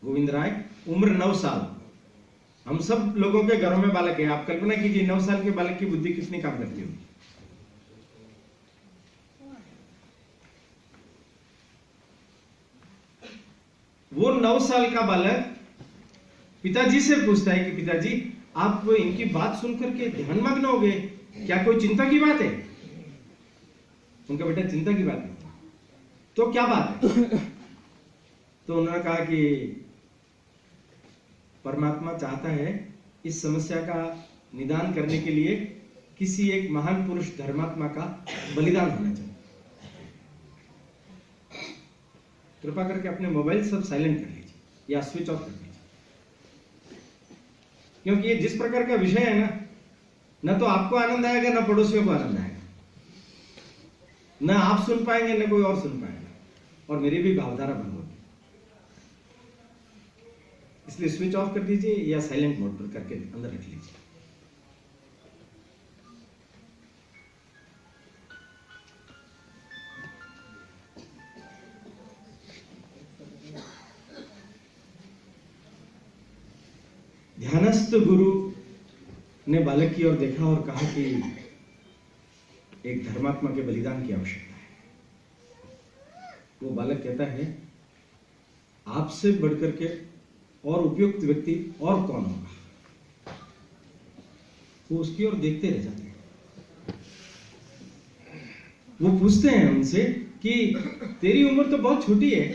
गोविंद राय, उम्र 9 साल। हम सब लोगों के घरों में बालक है, आप कल्पना कीजिए 9 साल के बालक की बुद्धि कितनी काम करती होगी। वो 9 साल का बालक पिताजी से पूछता है कि पिताजी आप इनकी बात सुनकर के ध्यान मग्न हो गए, क्या कोई चिंता की बात है? उनका बेटा चिंता की बात है, तो क्या बात है? तो उन्होंने कहा कि परमात्मा चाहता है इस समस्या का निदान करने के लिए किसी एक महान पुरुष धर्मात्मा का बलिदान होना चाहिए। कृपा करके अपने मोबाइल सब साइलेंट कर लीजिए या स्विच ऑफ कर लीजिए, क्योंकि ये जिस प्रकार का विषय है ना तो आपको आनंद आएगा, ना पड़ोसियों को आनंद आएगा, ना आप सुन पाएंगे ना कोई और सुन पाएगा, और मेरी भी भावधारा भंग होगी। इसलिए स्विच ऑफ कर दीजिए या साइलेंट मोड पर करके अंदर रख लीजिए। ध्यानस्थ गुरु ने बालक की ओर देखा और कहा कि एक धर्मात्मा के बलिदान की आवश्यकता है। वो बालक कहता है, आपसे बढ़कर के और उपयुक्त व्यक्ति और कौन होगा? वो उसकी ओर देखते रह जाते हैं। वो पूछते हैं उनसे कि तेरी उम्र तो बहुत छोटी है,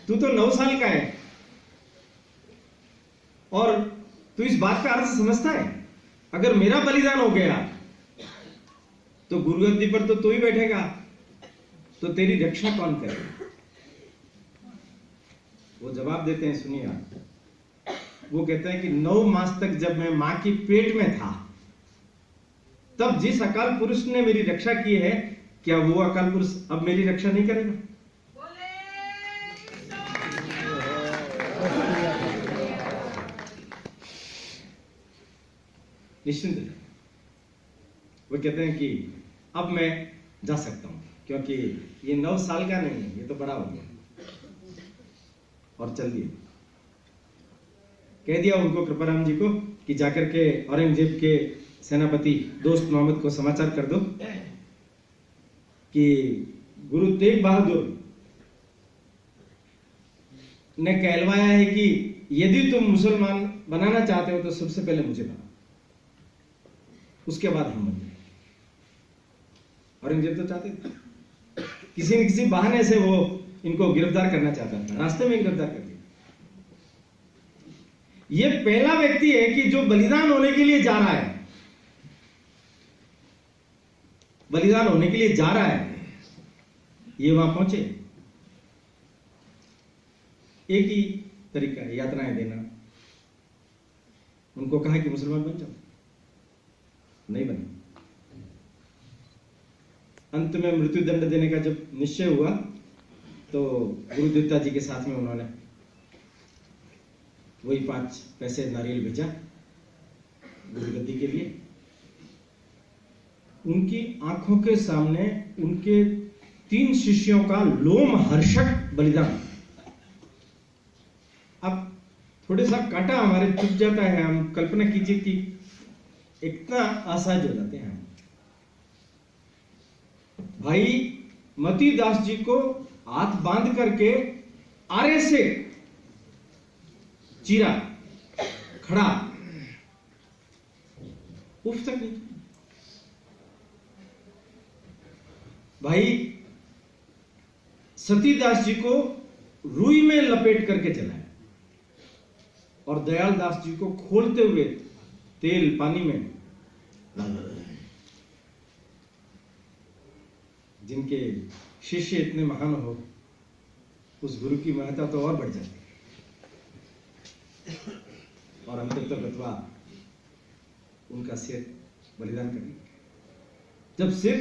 तू तो 9 साल का है, और तू इस बात का अर्थ समझता है? अगर मेरा बलिदान हो गया तो गुरुगद्दी पर तो तू ही बैठेगा, तो तेरी रक्षा कौन करेगा? वो जवाब देते हैं, सुनिए आप। वो कहते हैं कि 9 मास तक जब मैं मां की पेट में था, तब जिस अकाल पुरुष ने मेरी रक्षा की है, क्या वो अकाल पुरुष अब मेरी रक्षा नहीं करेगा? निश्चिंत रहे। वो कहते हैं कि अब मैं जा सकता हूं, क्योंकि ये 9 साल का नहीं है, ये तो बड़ा हो गया। और चल दिए। कह दिया उनको, कृपाराम जी को, कि जाकर के औरंगजेब के सेनापति दोस्त मोहम्मद को समाचार कर दो कि गुरु तेग बहादुर ने कहलवाया है कि यदि तुम मुसलमान बनाना चाहते हो तो सबसे पहले मुझे बनाओ, उसके बाद हम बनेंगे। औरंगजेब तो चाहते थे, किसी न किसी बहाने से वो इनको गिरफ्तार करना चाहता था, रास्ते में गिरफ्तार कर दिया। ये पहला व्यक्ति है कि जो बलिदान होने के लिए जा रहा है, बलिदान होने के लिए जा रहा है, ये वहां पहुंचे। एक ही तरीका है, यातनाएं देना। उनको कहा कि मुसलमान बन जाओ, नहीं बने। अंत में मृत्यु दंड देने का जब निश्चय हुआ तो गुरुदेवता जी के साथ में उन्होंने वही 5 पैसे नारियल भेजा गुरुगद्दी के लिए। उनकी आंखों के सामने उनके 3 शिष्यों का लोम हर्षक बलिदान। अब थोड़े सा कांटा हमारे चुभ जाता है, हम कल्पना कीजिए कि इतना असहज हो जाते हैं। भाई मती दास जी को हाथ बांध करके आरे से चीरा, खड़ा, उफ तक नहीं। भाई सतीदास जी को रुई में लपेट करके चलाया और दयाल दास जी को खोलते हुए तेल पानी में डाला। जिनके शिष्य इतने महान हो, उस गुरु की महत्ता तो और बढ़ जाती है। और अंतर तो गतवा उनका सिर बलिदान कर दिया। जब सिर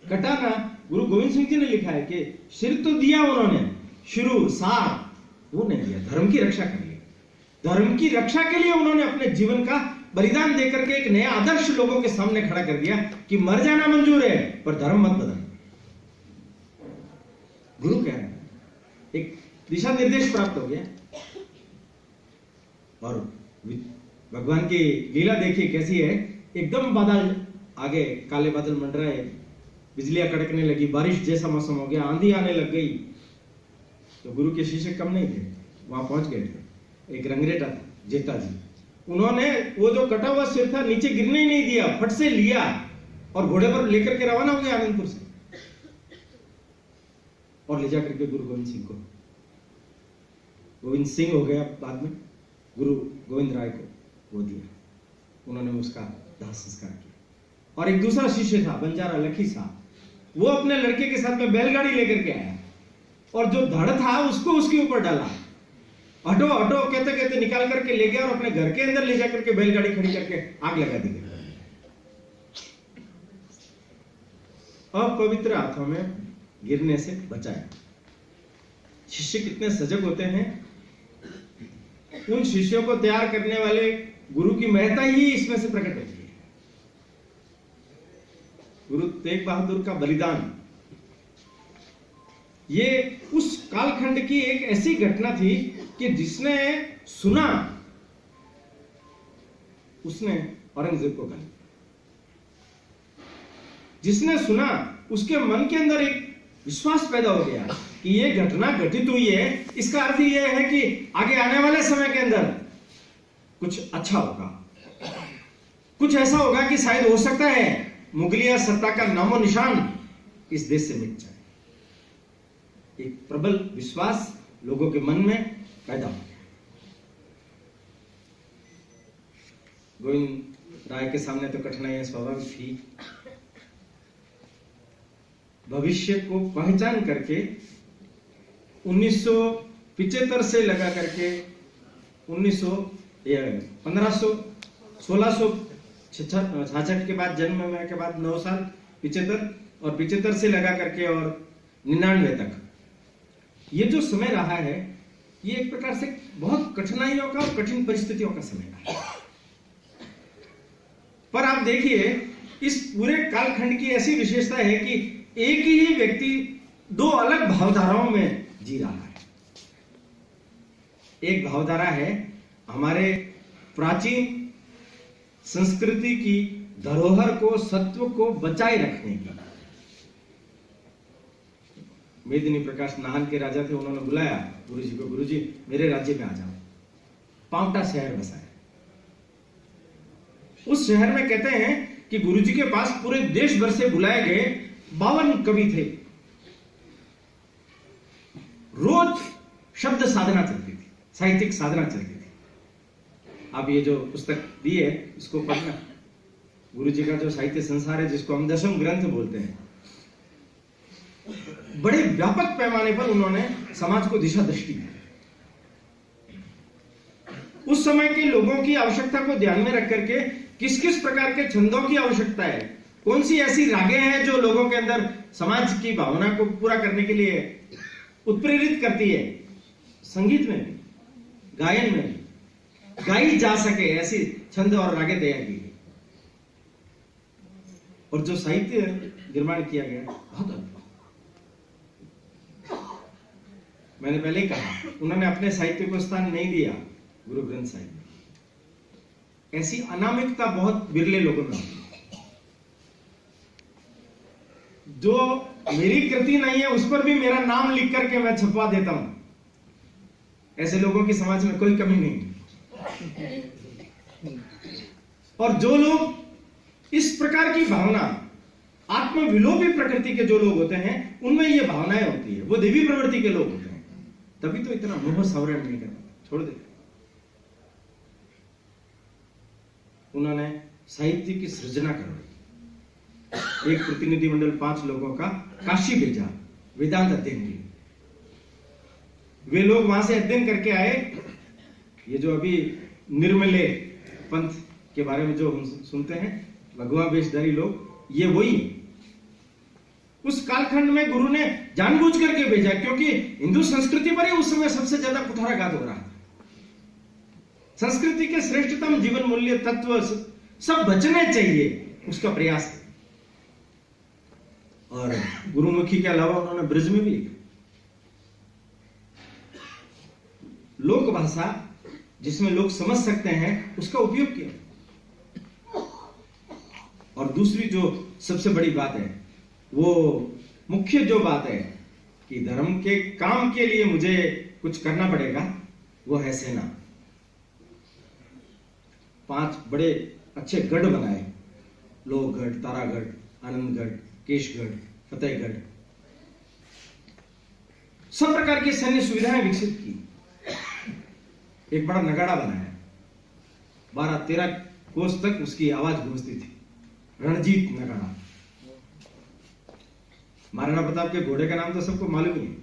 कटा ना, गुरु गोविंद सिंह जी ने लिखा है कि सिर तो दिया उन्होंने, शुरू सार वो नहीं दिया, धर्म की रक्षा कर लिया। धर्म की रक्षा के लिए उन्होंने अपने जीवन का बलिदान देकर के एक नया आदर्श लोगों के सामने खड़ा कर दिया कि मर जाना मंजूर है पर धर्म मत बदल। गुरु कह रहे हैं, एक दिशा निर्देश प्राप्त हो गया। और भगवान की लीला देखिए कैसी है। एकदम बादल आगे, काले बादल मंडराए, बिजलियां कड़कने लगी, बारिश जैसा मौसम हो गया, आंधी आने लग गई। तो गुरु के शिष्य कम नहीं थे, वहां पहुंच गए थे। एक रंगरेटा था, जेठा जी, उन्होंने वो जो कटा हुआ सिर था नीचे गिरने ही नहीं दिया, फट से लिया और घोड़े पर लेकर के रवाना हो गया आनंदपुर से, और ले जाकर के गुरु गोविंद सिंह को, गोविंद सिंह हो गया बाद में, गुरु गोविंद राय को वो दिया, उन्होंने उसका दाह संस्कार किया। और एक दूसरा शिष्य था बंजारा लखी साहब, वो अपने लड़के के साथ में बैलगाड़ी लेकर के आया और जो धड़ था उसको उसके ऊपर डाला, हटो हटो कहते कहते निकाल करके ले गया और अपने घर के अंदर ले जाकर के बैलगाड़ी खड़ी करके आग लगा दी गई। अपवित्र हाथों में गिरने से बचाया। शिष्य कितने सजग होते हैं, उन शिष्यों को तैयार करने वाले गुरु की महत्ता ही इसमें से प्रकट होती है। गुरु तेग बहादुर का बलिदान, ये उस कालखंड की एक ऐसी घटना थी कि जिसने सुना उसने औरंगजेब को गाली, जिसने सुना उसके मन के अंदर एक विश्वास पैदा हो गया कि ये घटना घटित हुई है, इसका अर्थ यह है कि आगे आने वाले समय के अंदर कुछ अच्छा होगा, कुछ ऐसा होगा कि शायद हो सकता है मुगलिया सत्ता का नामो निशान इस देश से मिट जाए। एक प्रबल विश्वास लोगों के मन में पैदा हो गया। गोविंद राय के सामने तो कठिनाइयां स्वाभाविक थी। भविष्य को पहचान करके 1975 से लगा करके 1666 के बाद जन्म में के बाद 9 साल 75 और 75 से लगा करके और 99 तक ये जो समय रहा है, ये एक प्रकार से बहुत कठिनाइयों का और कठिन परिस्थितियों का समय रहा है। पर आप देखिए इस पूरे कालखंड की ऐसी विशेषता है कि एक ही व्यक्ति दो अलग भावधाराओं में जी रहा है। एक भावधारा है हमारे प्राचीन संस्कृति की धरोहर को, सत्व को बचाए रखने की। मेदिनी प्रकाश नाहन के राजा थे, उन्होंने बुलाया गुरुजी को, गुरुजी मेरे राज्य में आ जाओ। पांवटा शहर बसाया। उस शहर में कहते हैं कि गुरुजी के पास पूरे देश भर से बुलाए गए 52 कवि थे। रोज शब्द साधना चलती थी, साहित्यिक साधना चलती थी। आप ये जो पुस्तक दी है इसको पढ़ना। गुरुजी का जो साहित्य संसार है, जिसको हम 10वें ग्रंथ बोलते हैं, बड़े व्यापक पैमाने पर उन्होंने समाज को दिशा दृष्टि दी। उस समय के लोगों की आवश्यकता को ध्यान में रख करके किस किस प्रकार के छंदों की आवश्यकता है, कौन सी ऐसी रागें हैं जो लोगों के अंदर समाज की भावना को पूरा करने के लिए उत्प्रेरित करती है, संगीत में भी, गायन में भी गाई जा सके, ऐसी छंद और रागें तैयार की गई। और जो साहित्य निर्माण किया गया बहुत अद्भुत। मैंने पहले ही कहा, उन्होंने अपने साहित्य को स्थान नहीं दिया गुरु ग्रंथ साहिब में। ऐसी अनामिकता बहुत बिरले लोगों में होती है। जो मेरी कृति नहीं है उस पर भी मेरा नाम लिख करके मैं छपवा देता हूं, ऐसे लोगों की समाज में कोई कमी नहीं। और जो लोग इस प्रकार की भावना, आत्मविलोपी प्रकृति के जो लोग होते हैं, उनमें ये भावनाएं होती है, वो देवी प्रवृत्ति के लोग होते हैं, तभी तो इतना मोह सावरण नहीं करता, छोड़ देते। उन्होंने साहित्य की सृजना करवाई। एक प्रतिनिधिमंडल 5 लोगों का काशी भेजा वेदांत अध्ययन के लिए। वे लोग वहां से अध्ययन करके आए। ये जो अभी निर्मले पंथ के बारे में जो हम सुनते हैं, भगवा वेशधारी लोग, ये वही। उस कालखंड में गुरु ने जानबूझ करके भेजा, क्योंकि हिंदू संस्कृति पर ही उस समय सबसे ज्यादा कुठाराघात हो रहा है। संस्कृति के श्रेष्ठतम जीवन मूल्य तत्व सब बचने चाहिए, उसका प्रयास है। और गुरुमुखी के अलावा उन्होंने ब्रज में भी लिखा। लोक भाषा जिसमें लोग समझ सकते हैं उसका उपयोग किया। और दूसरी जो सबसे बड़ी बात है, वो मुख्य जो बात है कि धर्म के काम के लिए मुझे कुछ करना पड़ेगा, वो है सेना। 5 बड़े अच्छे गढ़ बनाए, लोहगढ़, तारागढ़, आनंदगढ़, केशगढ़, फतेहगढ़। सब प्रकार की सैन्य सुविधाएं विकसित की। एक बड़ा नगाड़ा बनाया। 12-13 कोस तक उसकी आवाज गूंजती थी। रणजीत नगाड़ा। महाराणा प्रताप के घोड़े का नाम तो सबको मालूम ही है।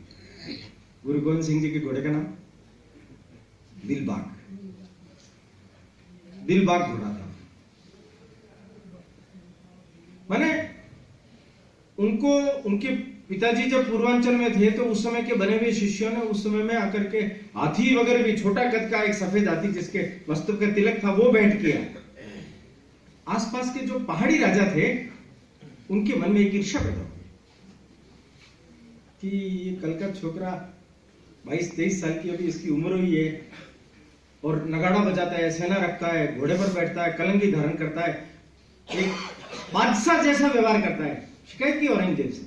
गुरु गोविंद सिंह जी के घोड़े का नाम दिलबाग। दिलबाग घोड़ा था। माने उनको उनके पिताजी जब पूर्वांचल में थे तो उस समय के बने हुए शिष्यों ने उस समय में आकर के हाथी वगैरह भी, छोटा कद का एक सफेद हाथी जिसके वस्तु का तिलक था वो भेंट किया। आसपास के जो पहाड़ी राजा थे उनके मन में एक ईर्ष्या पैदा हुई कि ये कल का छोकरा 22-23 साल की अभी इसकी उम्र हुई है और नगाड़ा बजाता है, सेना रखता है, घोड़े पर बैठता है, कलंगी धारण करता है, एक बादशाह जैसा व्यवहार करता है। शिकायत की औरंगजेब से।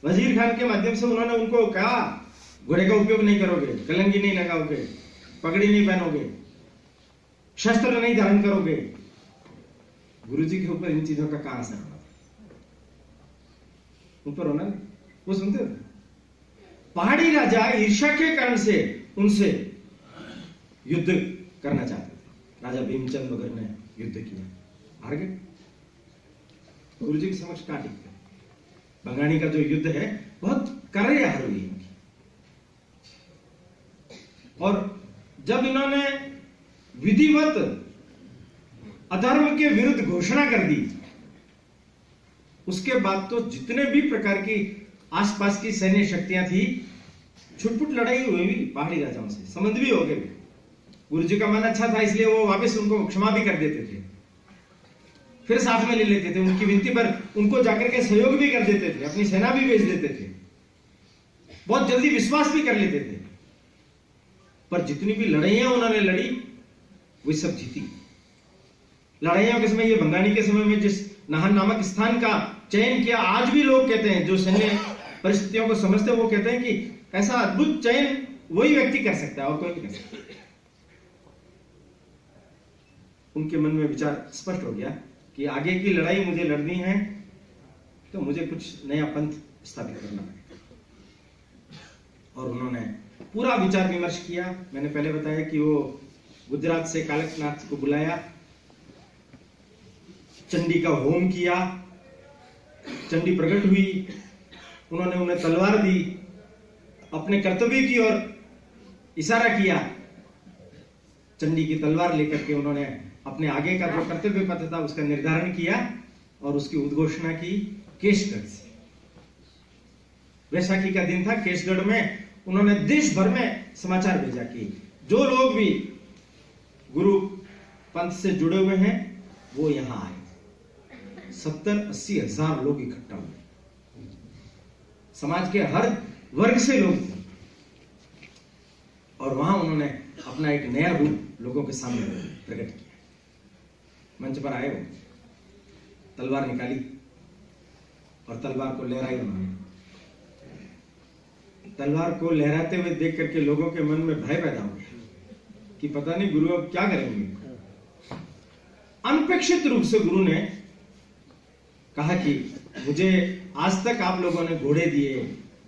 वजीर खान के माध्यम से उन्होंने उनको कहा घोड़े का उपयोग नहीं करोगे, कलंगी नहीं लगाओगे, पगड़ी नहीं पहनोगे, शस्त्र नहीं धारण करोगे। गुरुजी के ऊपर इन चीजों का कहां असर होना था? ऊपर होना नहीं, वो सुनते थे। पहाड़ी राजा ईर्ष्या के कारण से उनसे युद्ध करना चाहते थे। राजा भीमचंद वगैरह ने युद्ध किया, हार गए। गुरुजी के समक्ष कहां टिकते? बंगाणी का जो युद्ध है बहुत कड़े हार हुई इनकी। और जब इन्होंने विधिवत अधर्म के विरुद्ध घोषणा कर दी, उसके बाद तो जितने भी प्रकार की आसपास की सैन्य शक्तियां थी, छुटपुट लड़ाई हुई भी पहाड़ी राजाओं से, संबंध भी हो गए। गुरुजी का मन अच्छा था इसलिए वो वापस उनको क्षमा भी कर देते थे, फिर साथ में ले लेते थे। उनकी विनती पर उनको जाकर के सहयोग भी कर देते थे, अपनी सेना भी भेज देते थे, बहुत जल्दी विश्वास भी कर लेते थे। पर जितनी भी लड़ाइयां उन्होंने लड़ी वे सब जीती। लड़ाइयों के समय, ये बंगाणी के समय में जिस नाहन नामक स्थान का चयन किया, आज भी लोग कहते हैं जो सैन्य परिस्थितियों को समझते हैं, वो कहते हैं कि ऐसा अद्भुत चयन वही व्यक्ति कर सकता है और कोई नहीं कर सकता। उनके मन में विचार स्पष्ट हो गया कि आगे की लड़ाई मुझे लड़नी है तो मुझे कुछ नया पंथ स्थापित करना पड़ेगा। और उन्होंने पूरा विचार विमर्श किया। मैंने पहले बताया कि वो गुजरात से कालकनाथ को बुलाया, चंडी का होम किया, चंडी प्रकट हुई, उन्होंने उन्हें तलवार दी, अपने कर्तव्य की ओर इशारा किया। चंडी की तलवार लेकर के उन्होंने अपने आगे का जो कर्तव्य पथ था उसका निर्धारण किया और उसकी उद्घोषणा की केशगढ़ से। वैशाखी का दिन था। केशगढ़ में उन्होंने देश भर में समाचार भेजा कि जो लोग भी गुरु पंथ से जुड़े हुए हैं वो यहां आए। 70-80 हजार लोग इकट्ठा हुए, समाज के हर वर्ग से लोग थे। और वहां उन्होंने अपना एक नया रूप लोगों के सामने प्रकट किया। मंच पर आए, वो तलवार निकाली और तलवार को लहराई उन्होंने। तलवार को लहराते हुए देख करके लोगों के मन में भय पैदा हो गया कि पता नहीं गुरु अब क्या करेंगे। अनपेक्षित रूप से गुरु ने कहा कि मुझे आज तक आप लोगों ने घोड़े दिए,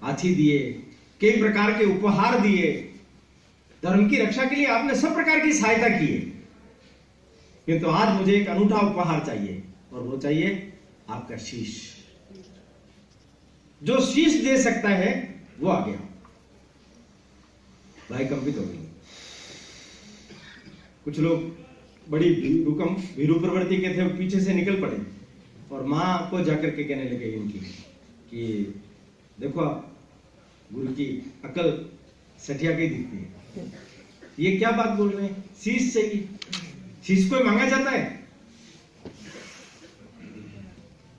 हाथी दिए, कई प्रकार के उपहार दिए, धर्म की रक्षा के लिए आपने सब प्रकार की सहायता की है, किंतु आज मुझे एक अनूठा उपहार चाहिए और वो चाहिए आपका शीश। जो शीश दे सकता है वो आ गया। भाई कंपित हो गई। कुछ लोग बड़ी भीरू प्रवृत्ति के थे, पीछे से निकल पड़े और मां को जाकर के कहने लगे इनकी कि देखो आप, गुरु की अकल सठिया की दिखती है, ये क्या बात बोल रहे हैं, शीश चाहिए। शीश कोई मांगा जाता है?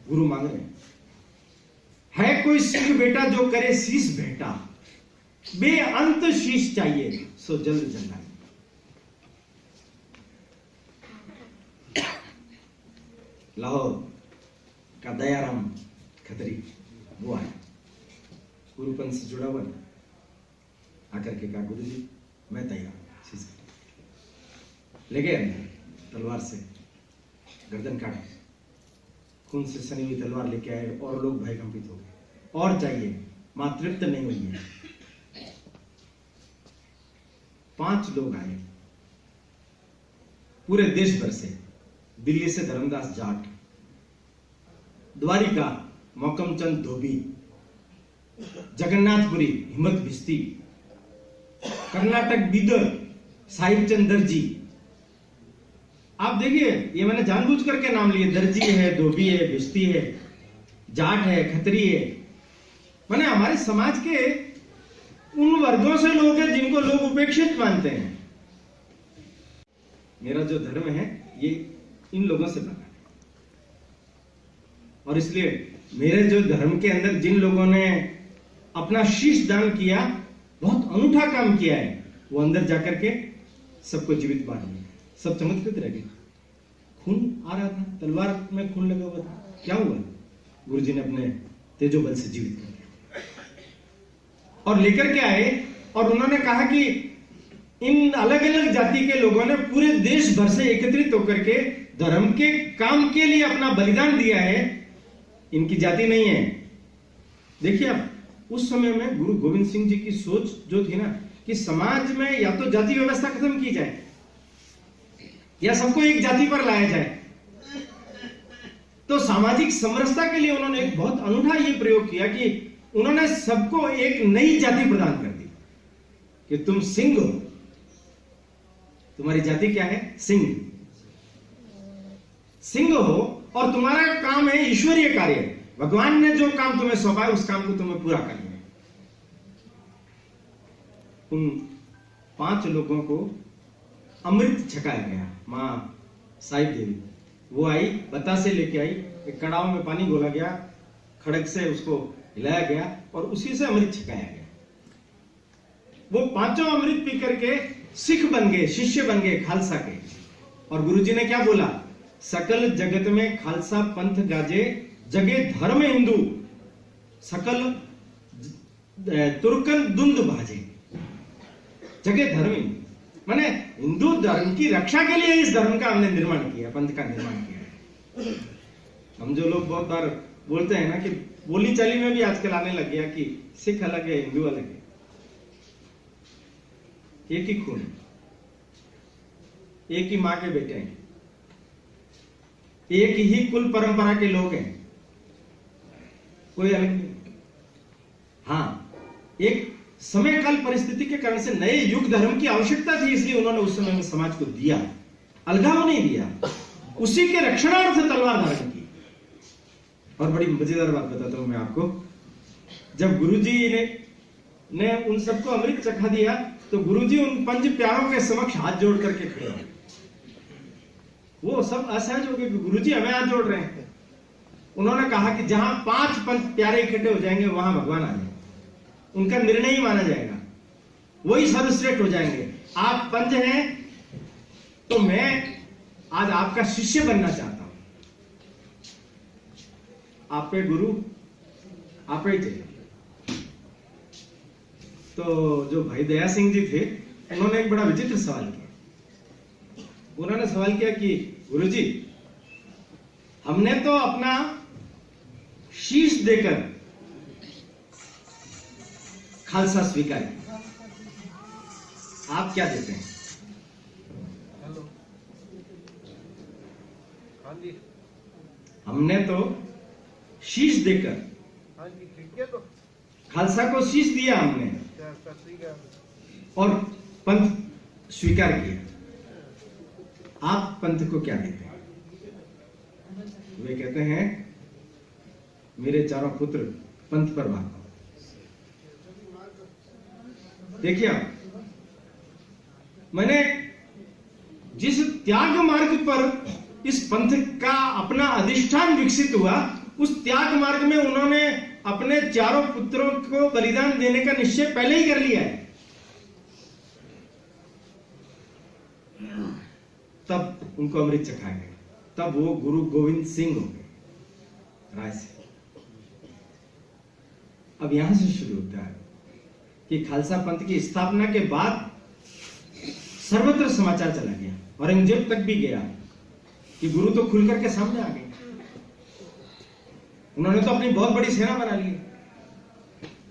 गुरु मांग रहे है कोई सिख बेटा जो करे शीश भेंटा, बेअंत शीश चाहिए सो जल्द जल्द। लाहौर का दयाराम खत्री वो आया, गुरुपंथ से जुड़ा हुआ, आकर के कहा गुरु जी मैं तैयार हूं। शीश ले गए अंदर, तलवार से गर्दन काटा, खून से सनी हुई तलवार लेके आए और लोग भयकंपित हो गए। और चाहिए, मां तृप्त नहीं हुई है। 5 लोग आए, पूरे देश भर से, दिल्ली से धर्मदास जाट, द्वारिका मौकमचंद धोबी, जगन्नाथपुरी हिम्मत भिस्ती, कर्नाटक बीदर साहिब चंद दर्जी। आप देखिए, ये मैंने जानबूझ करके नाम लिए, दर्जी है, धोबी है, भिस्ती है, जाट है, खत्री है। माने हमारे समाज के उन वर्गों से लोग हैं जिनको लोग उपेक्षित मानते हैं। मेरा जो धर्म है ये इन लोगों से बना है, और इसलिए मेरे जो धर्म के अंदर जिन लोगों ने अपना शीश दान किया, बहुत अनूठा काम किया है, वो अंदर जाकर के सबको जीवित बांध दिया। सब चमत्कृत रह गए। खून आ रहा था, तलवार में खून लगा हुआ था, क्या हुआ? गुरुजी ने अपने तेजोबल से जीवित कर दिया और लेकर के आए। और उन्होंने कहा कि इन अलग अलग जाति के लोगों ने पूरे देश भर से एकत्रित होकर के धर्म के काम के लिए अपना बलिदान दिया है, इनकी जाति नहीं है। देखिए, आप उस समय में गुरु गोविंद सिंह जी की सोच जो थी ना, कि समाज में या तो जाति व्यवस्था खत्म की जाए या सबको एक जाति पर लाया जाए, तो सामाजिक समरसता के लिए उन्होंने एक बहुत अनूठा ये प्रयोग किया कि उन्होंने सबको एक नई जाति प्रदान कर दी कि तुम सिंह हो, तुम्हारी जाति क्या है? सिंह। सिंह हो और तुम्हारा काम है ईश्वरीय कार्य। भगवान ने जो काम तुम्हें सौंपा है उस काम को तुम्हें पूरा करना है। उन 5 लोगों को अमृत छकाया गया। मां साहिब देवी वो आई, बतासे लेके आई, एक कड़ाव में पानी घोला गया, खड़क से उसको हिलाया गया और उसी से अमृत छकाया गया। वो 5 अमृत पी करके सिख बन गए, शिष्य बन गए खालसा के। और गुरुजी ने क्या बोला? सकल जगत में खालसा पंथ गाजे, जगे धर्म हिंदू, सकल तुर्कन दुंद भाजे। जगे धर्म हिंदू माने हिंदू धर्म की रक्षा के लिए इस धर्म का हमने निर्माण किया, पंथ का निर्माण किया है। हम जो लोग बहुत बार बोलते हैं ना कि बोली चाली में भी आजकल आने लग गया कि सिख अलग है, हिंदू अलग है। एक ही खून, एक ही मां के बेटे हैं, एक ही कुल परंपरा के लोग हैं, कोई अलग नहीं। हाँ, एक समय काल परिस्थिति के कारण से नए युग धर्म की आवश्यकता थी, इसलिए उन्होंने उस समय में समाज को दिया, अलगाव नहीं दिया, उसी के रक्षणार्थ तलवार धारण की। और बड़ी मजेदार बात बताता हूं मैं आपको, जब गुरुजी ने उन सबको अमृत चखा दिया तो गुरुजी उन 5 प्यारों के समक्ष हाथ जोड़ करके खड़े हो। वो सब असहज हो गए कि गुरुजी हमें हाथ जोड़ रहे हैं। उन्होंने कहा कि जहां 5 पंच प्यारे इकट्ठे हो जाएंगे वहां भगवान आ जाएंगे, उनका निर्णय ही माना जाएगा, वही सर्वश्रेष्ठ हो जाएंगे। आप पंच हैं तो मैं आज आपका शिष्य बनना चाहता हूं, आपके गुरु आप ही थे। तो जो भाई दया सिंह जी थे, उन्होंने एक बड़ा विचित्र सवाल किया। उन्होंने सवाल किया कि गुरुजी, हमने तो अपना शीश देकर खालसा स्वीकार किया, आप क्या देते हैं? हमने तो शीश देकर खालसा को शीश दिया हमने और पंथ स्वीकार किया, आप पंथ को क्या देते हैं? वे कहते हैं, मेरे 4 पुत्र पंथ पर भाग। देखिए, मैंने जिस त्याग मार्ग पर इस पंथ का अपना अधिष्ठान विकसित हुआ, उस त्याग मार्ग में उन्होंने अपने 4 पुत्रों को बलिदान देने का निश्चय पहले ही कर लिया है। तब उनको अमृत चखाया गया, तब वो गुरु गोविंद सिंह हो गए राय से। अब यहां से शुरू होता है कि खालसा पंथ की स्थापना के बाद सर्वत्र समाचार चला गया, औरंगजेब तक भी गया कि गुरु तो खुल करके सामने आ गए। उन्होंने तो अपनी बहुत बड़ी सेना बना ली,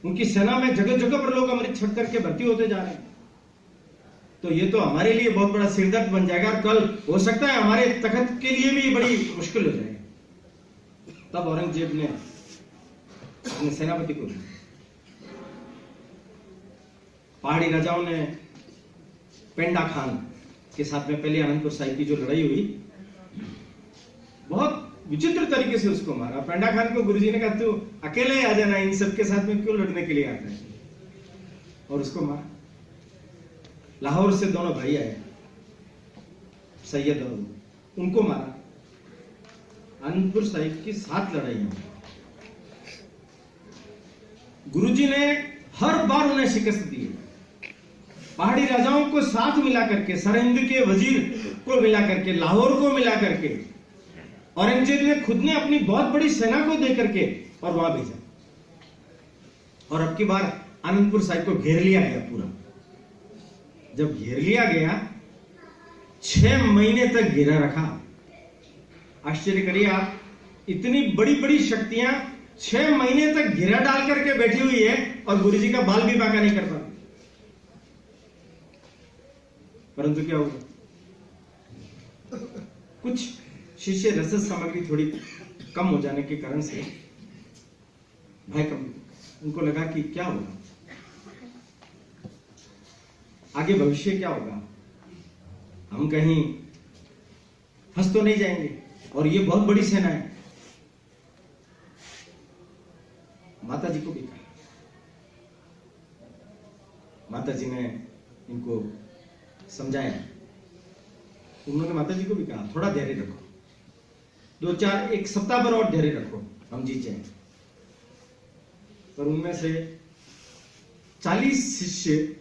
उनकी सेना में जगह जगह पर लोग अमृत छक करके भर्ती होते जा रहे हैं। तो ये तो हमारे लिए बहुत बड़ा सिरदर्द बन जाएगा, और कल हो सकता है हमारे तख्त के लिए भी बड़ी मुश्किल हो जाएगी। तब औरंगजेब ने अपने सेनापति को, पहाड़ी राजाओं ने पेंडा खान के साथ में पहले आनंदपुर साहिब की जो लड़ाई हुई, बहुत विचित्र तरीके से उसको मारा। पेंडा खान को गुरुजी ने कहा तू अकेले आ जाना, इन सबके साथ में क्यों लड़ने के लिए आता है, और उसको मारा। लाहौर से दोनों भाई आए, सैयद और उनको मारा। आनंदपुर साहिब की 7 लड़ाइयां। गुरुजी ने हर बार उन्हें शिकस्त दी। पहाड़ी राजाओं को साथ मिला करके, सरहिंद के वजीर को मिला करके, लाहौर को मिला करके, औरंगजेब ने खुद ने अपनी बहुत बड़ी सेना को दे करके और वहां भेजा। और अब की बार आनंदपुर साहिब को घेर लिया गया पूरा। जब घेर लिया गया, 6 महीने तक घेरा रखा। आश्चर्य करिए आप, इतनी बड़ी बड़ी शक्तियां 6 महीने तक घेरा डाल करके बैठी हुई है, और गुरुजी का बाल भी बांका नहीं कर पाती। परंतु क्या हुआ, कुछ शिष्य रसद सामग्री थोड़ी कम हो जाने के कारण से भाई कम, उनको लगा कि क्या होगा आगे, भविष्य क्या होगा, हम कहीं फंस तो नहीं जाएंगे, और ये बहुत बड़ी सेना है। माता जी को भी कहा, माता जी ने इनको समझाया। उन्होंने माता जी को भी कहा थोड़ा धैर्य रखो, 1 सप्ताह पर और धैर्य रखो, हम जीत जाएंगे। पर उनमें से 40 शिष्य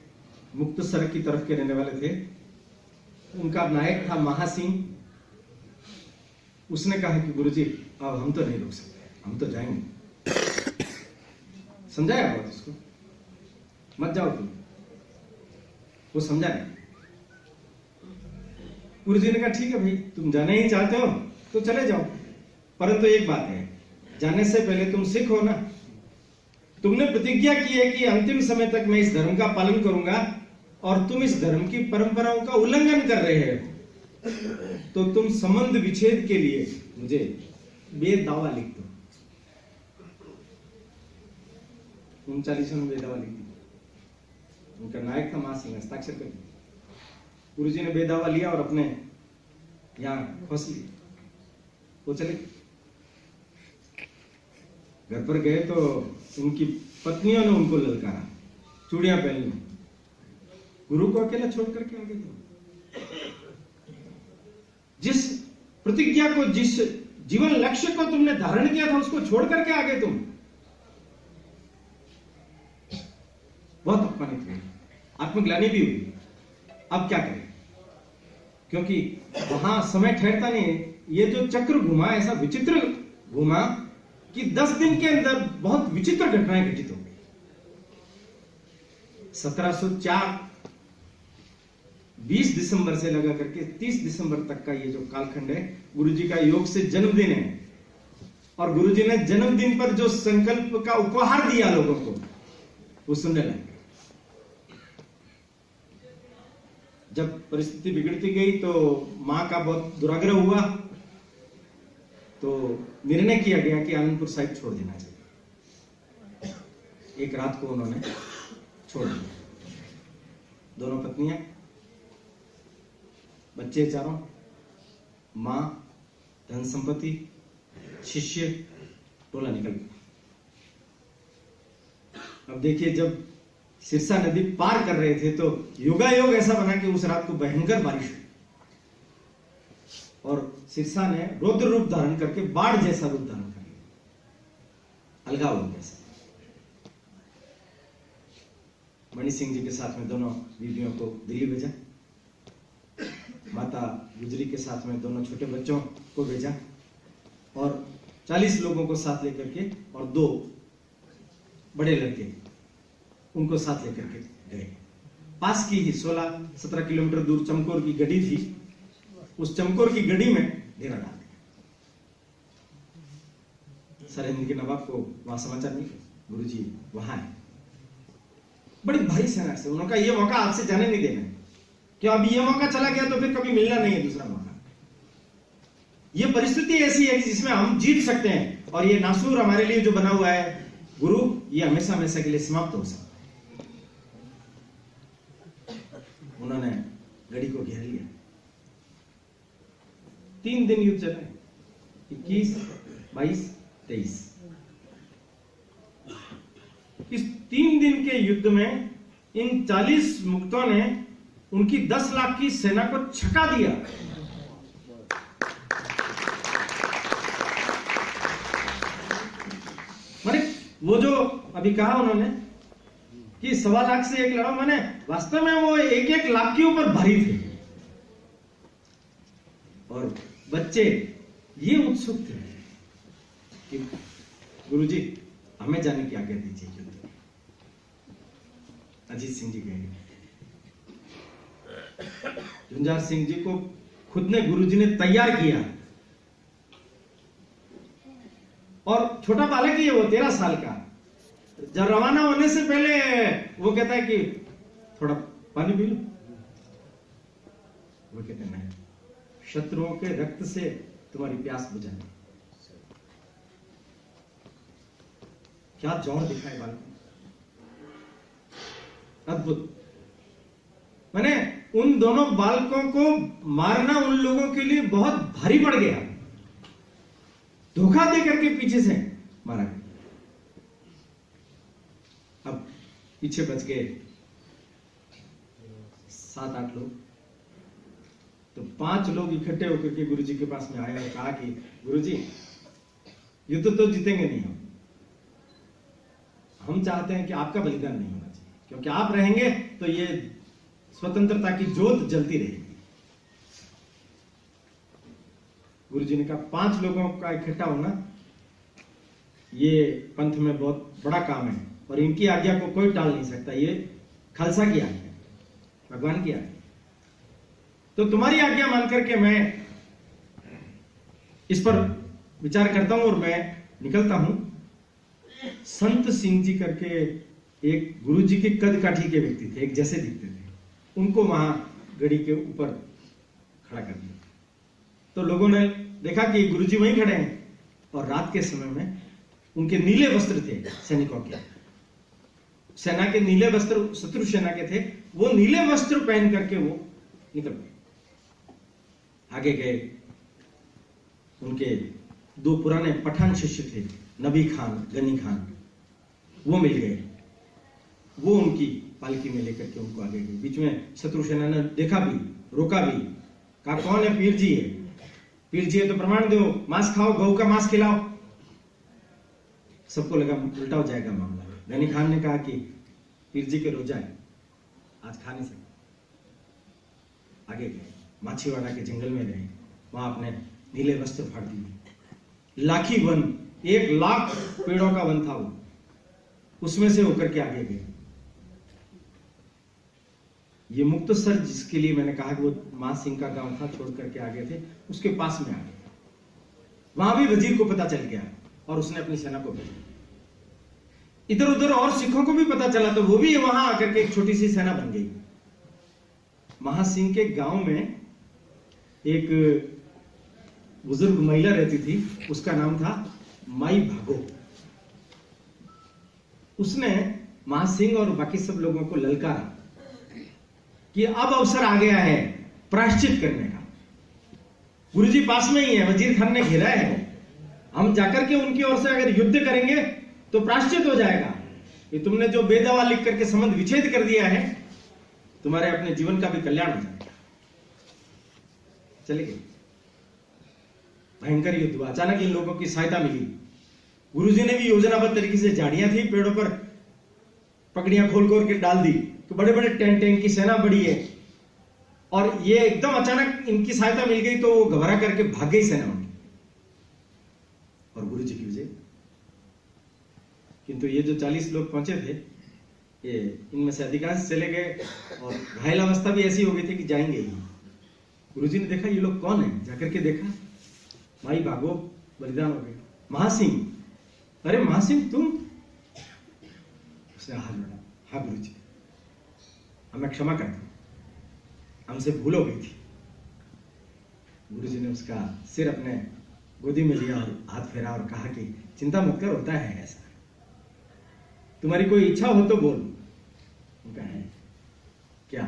मुक्तसर की तरफ के रहने वाले थे। उनका नायक था महासिंह। उसने कहा कि गुरुजी अब हम तो नहीं रुक सकते, हम तो जाएंगे। समझाया बहुत उसको, मत जाओ तुम, वो समझा नहीं। गुरुजी ने कहा ठीक है भाई, तुम जाने ही चाहते हो तो चले जाओ, परंतु एक बात है, जाने से पहले तुम सिख हो ना, तुमने प्रतिज्ञा की है कि अंतिम समय तक मैं इस धर्म का पालन करूंगा, और तुम इस धर्म की परंपराओं का उल्लंघन कर रहे हो, तो तुम संबंध विच्छेद के लिए मुझे बेदावा लिख दो। 39 में बेदावा लिख दी। उनका नायक था महासिंह, हस्ताक्षर कर दिया। गुरुजी ने बेदावा लिया और अपने यहां फंस लिया। वो चले घर पर गए तो उनकी पत्नियों ने उनको ललकारा, चूड़ियां पहन ली, गुरु को अकेला छोड़ करके आ गए। जिस प्रतिज्ञा को, जिस जीवन लक्ष्य को तुमने धारण किया था, उसको छोड़ करके आ गए तुम। बहुत अपमानित हुए, आत्मग्लानि भी हुई। अब क्या करें, क्योंकि वहां समय ठहरता नहीं। ये जो चक्र घुमा, ऐसा विचित्र घुमा कि 10 दिन के अंदर बहुत विचित्र घटनाएं घटित हो गई। 1704 20 दिसंबर से लगा करके 30 दिसंबर तक का ये जो कालखंड है, गुरुजी का योग से जन्मदिन है, और गुरुजी ने जन्मदिन पर जो संकल्प का उपहार दिया लोगों को, वो सुनने लगे। जब परिस्थिति बिगड़ती गई तो मां का बहुत दुराग्रह हुआ, तो निर्णय किया गया कि आनंदपुर साहिब छोड़ देना चाहिए। एक रात को उन्होंने छोड़ दिया। दोनों पत्नियां, बच्चे चारों, मां, धन संपत्ति, शिष्य, टोला निकल गया। अब देखिए, जब सिरसा नदी पार कर रहे थे तो योगायोग ऐसा बना कि उस रात को भयंकर बारिश हुई, और सिरसा ने रौद्र रूप धारण करके बाढ़ जैसा रूप धारण कर लिया, अलगाव हो गया। मणि सिंह जी के साथ में दोनों बीवियों को दिल्ली भेजा, माता गुजरी के साथ में दोनों छोटे बच्चों को भेजा, और 40 लोगों को साथ लेकर के, और 2 बड़े लड़के उनको साथ लेकर के गए। पास की ही 16-17 किलोमीटर दूर चमकोर की गढ़ी थी, उस चमकोर की गढ़ी में डेरा डाल दिया। सरहिंद के नवाब को वहां समाचार नहीं, गुरुजी वहां है। बड़ी भारी सेना से उन्होंने कहा, यह मौका आपसे जाने नहीं देना, कि अब ये मौका चला गया तो फिर कभी मिलना नहीं है दूसरा मौका। ये परिस्थिति ऐसी है कि जिसमें हम जीत सकते हैं, और ये नासूर हमारे लिए जो बना हुआ है गुरु, ये हमेशा हमेशा के लिए समाप्त हो सकता है। उन्होंने गढ़ी को घेर लिया। 3 दिन युद्ध चले, 21, 22, 23। इस 3 दिन के युद्ध में इन 40 मुक्तों ने उनकी 10 लाख की सेना को छका दिया। माने वो जो अभी कहा उन्होंने कि 1.25 लाख से एक लड़ाओ, माने वास्तव में वो 1-1 लाख के ऊपर भारी थे। और बच्चे ये उत्सुक थे कि गुरुजी हमें जाने की आज्ञा दीजिए युद्ध में। अजीत सिंह जी गए। झुंझार सिंह जी को खुद ने गुरुजी ने तैयार किया, और छोटा बालक ही है वो, 13 साल का। जब रवाना होने से पहले वो कहता है कि थोड़ा पानी पी लो। वो कहते हैं शत्रुओं के रक्त से तुम्हारी प्यास बुझानी। क्या जोर दिखाए बालक, अद्भुत। मैंने उन दोनों बालकों को मारना उन लोगों के लिए बहुत भारी पड़ गया। धोखा दे करके पीछे से मारा गया। अब पीछे बच गए 7-8 लोग। तो 5 लोग इकट्ठे होकर के गुरुजी के पास में आए और कहा कि गुरुजी युद्ध तो जीतेंगे नहीं हम चाहते हैं कि आपका बलिदान नहीं होना चाहिए, क्योंकि आप रहेंगे तो ये स्वतंत्रता की जोत जलती रहेगी। गुरुजी ने कहा 5 लोगों का इकट्ठा होना ये पंथ में बहुत बड़ा काम है, और इनकी आज्ञा को कोई टाल नहीं सकता। ये खालसा की आज्ञा, भगवान की आज्ञा। तो तुम्हारी आज्ञा मान करके मैं इस पर विचार करता हूं और मैं निकलता हूं। संत सिंह जी करके एक गुरुजी के कद काठी के व्यक्ति थे, एक जैसे दिखते थे। उनको वहां गढ़ी के ऊपर खड़ा कर दिया। तो लोगों ने देखा कि गुरुजी वहीं खड़े हैं, और रात के समय में उनके नीले वस्त्र थे सैनिकों के, सेना के नीले वस्त्र शत्रु सेना के थे। वो नीले वस्त्र पहन करके वो निकल गए। आगे गए, उनके 2 पुराने पठान शिष्य थे, नबी खान, गनी खान, वो मिल गए। वो उनकी पालकी में लेकर के उनको आगे गए। बीच में शत्रु सेना ने देखा भी, रोका भी, कहा कौन है? पीर जी है। पीर जी है तो प्रमाण दो, मांस खाओ, गऊ का मांस खिलाओ। सबको लगा उल्टा हो जाएगा मामला। गनी खान ने कहा कि पीर जी के रोजा है, आज खा नहीं सकते। आगे गए, माछीवाड़ा के जंगल में रहे, वहां अपने नीले वस्त्र फाड़ दिए। लाखी वन, 1 लाख पेड़ों का वन था वो, उसमें से होकर के आगे गए। ये मुक्तसर जिसके लिए मैंने कहा कि वो मां सिंह का गांव था, छोड़ करके आगे थे, उसके पास में आ गए। वहां भी वजीर को पता चल गया और उसने अपनी सेना को भेजा। इधर उधर और सिखों को भी पता चला, तो वो भी वहां आकर के एक छोटी सी सेना बन गई। महासिंह के गांव में एक बुजुर्ग महिला रहती थी, उसका नाम था माई भागो। उसने महासिंह और बाकी सब लोगों को ललकारा कि अब अवसर आ गया है प्रायश्चित करने का। गुरुजी पास में ही है, वजीर खान ने घेरा है, हम जाकर के उनकी ओर से अगर युद्ध करेंगे तो प्रायश्चित हो जाएगा। ये तुमने जो बेदवा लिख करके संबंध विच्छेद कर दिया है, तुम्हारे अपने जीवन का भी कल्याण हो जाएगा। चले गए। भयंकर युद्ध हुआ। अचानक इन लोगों की सहायता मिली। गुरुजी ने भी योजनाबद्ध तरीके से, झाड़ियां थी पेड़ों पर, पकड़ियां खोल खोल के डाल दी, तो बड़े बड़े टेंट, इनकी सेना बड़ी है, और ये एकदम अचानक इनकी सहायता मिल गई तो वो घबरा करके भाग गई सेना उनकी, और गुरुजी की विजय। किंतु ये जो 40 लोग पहुंचे थे, ये इनमें से अधिकांश चले गए, और घायल अवस्था भी ऐसी हो गई थी कि जाएंगे ही। गुरुजी ने देखा ये लोग कौन है, जाकर के देखा, माई भागो बलिदान हो गए। महासिंह, अरे महासिंह तुम? उसने हाथ जोड़ा, हाँ गुरुजी, मैं क्षमा करता हूं, हमसे भूल हो गई थी। गुरुजी ने उसका सिर अपने गोदी में लिया और हाथ फेरा और कहा कि चिंता मत कर, होता है ऐसा, तुम्हारी कोई इच्छा हो तो बोल। उनका है क्या?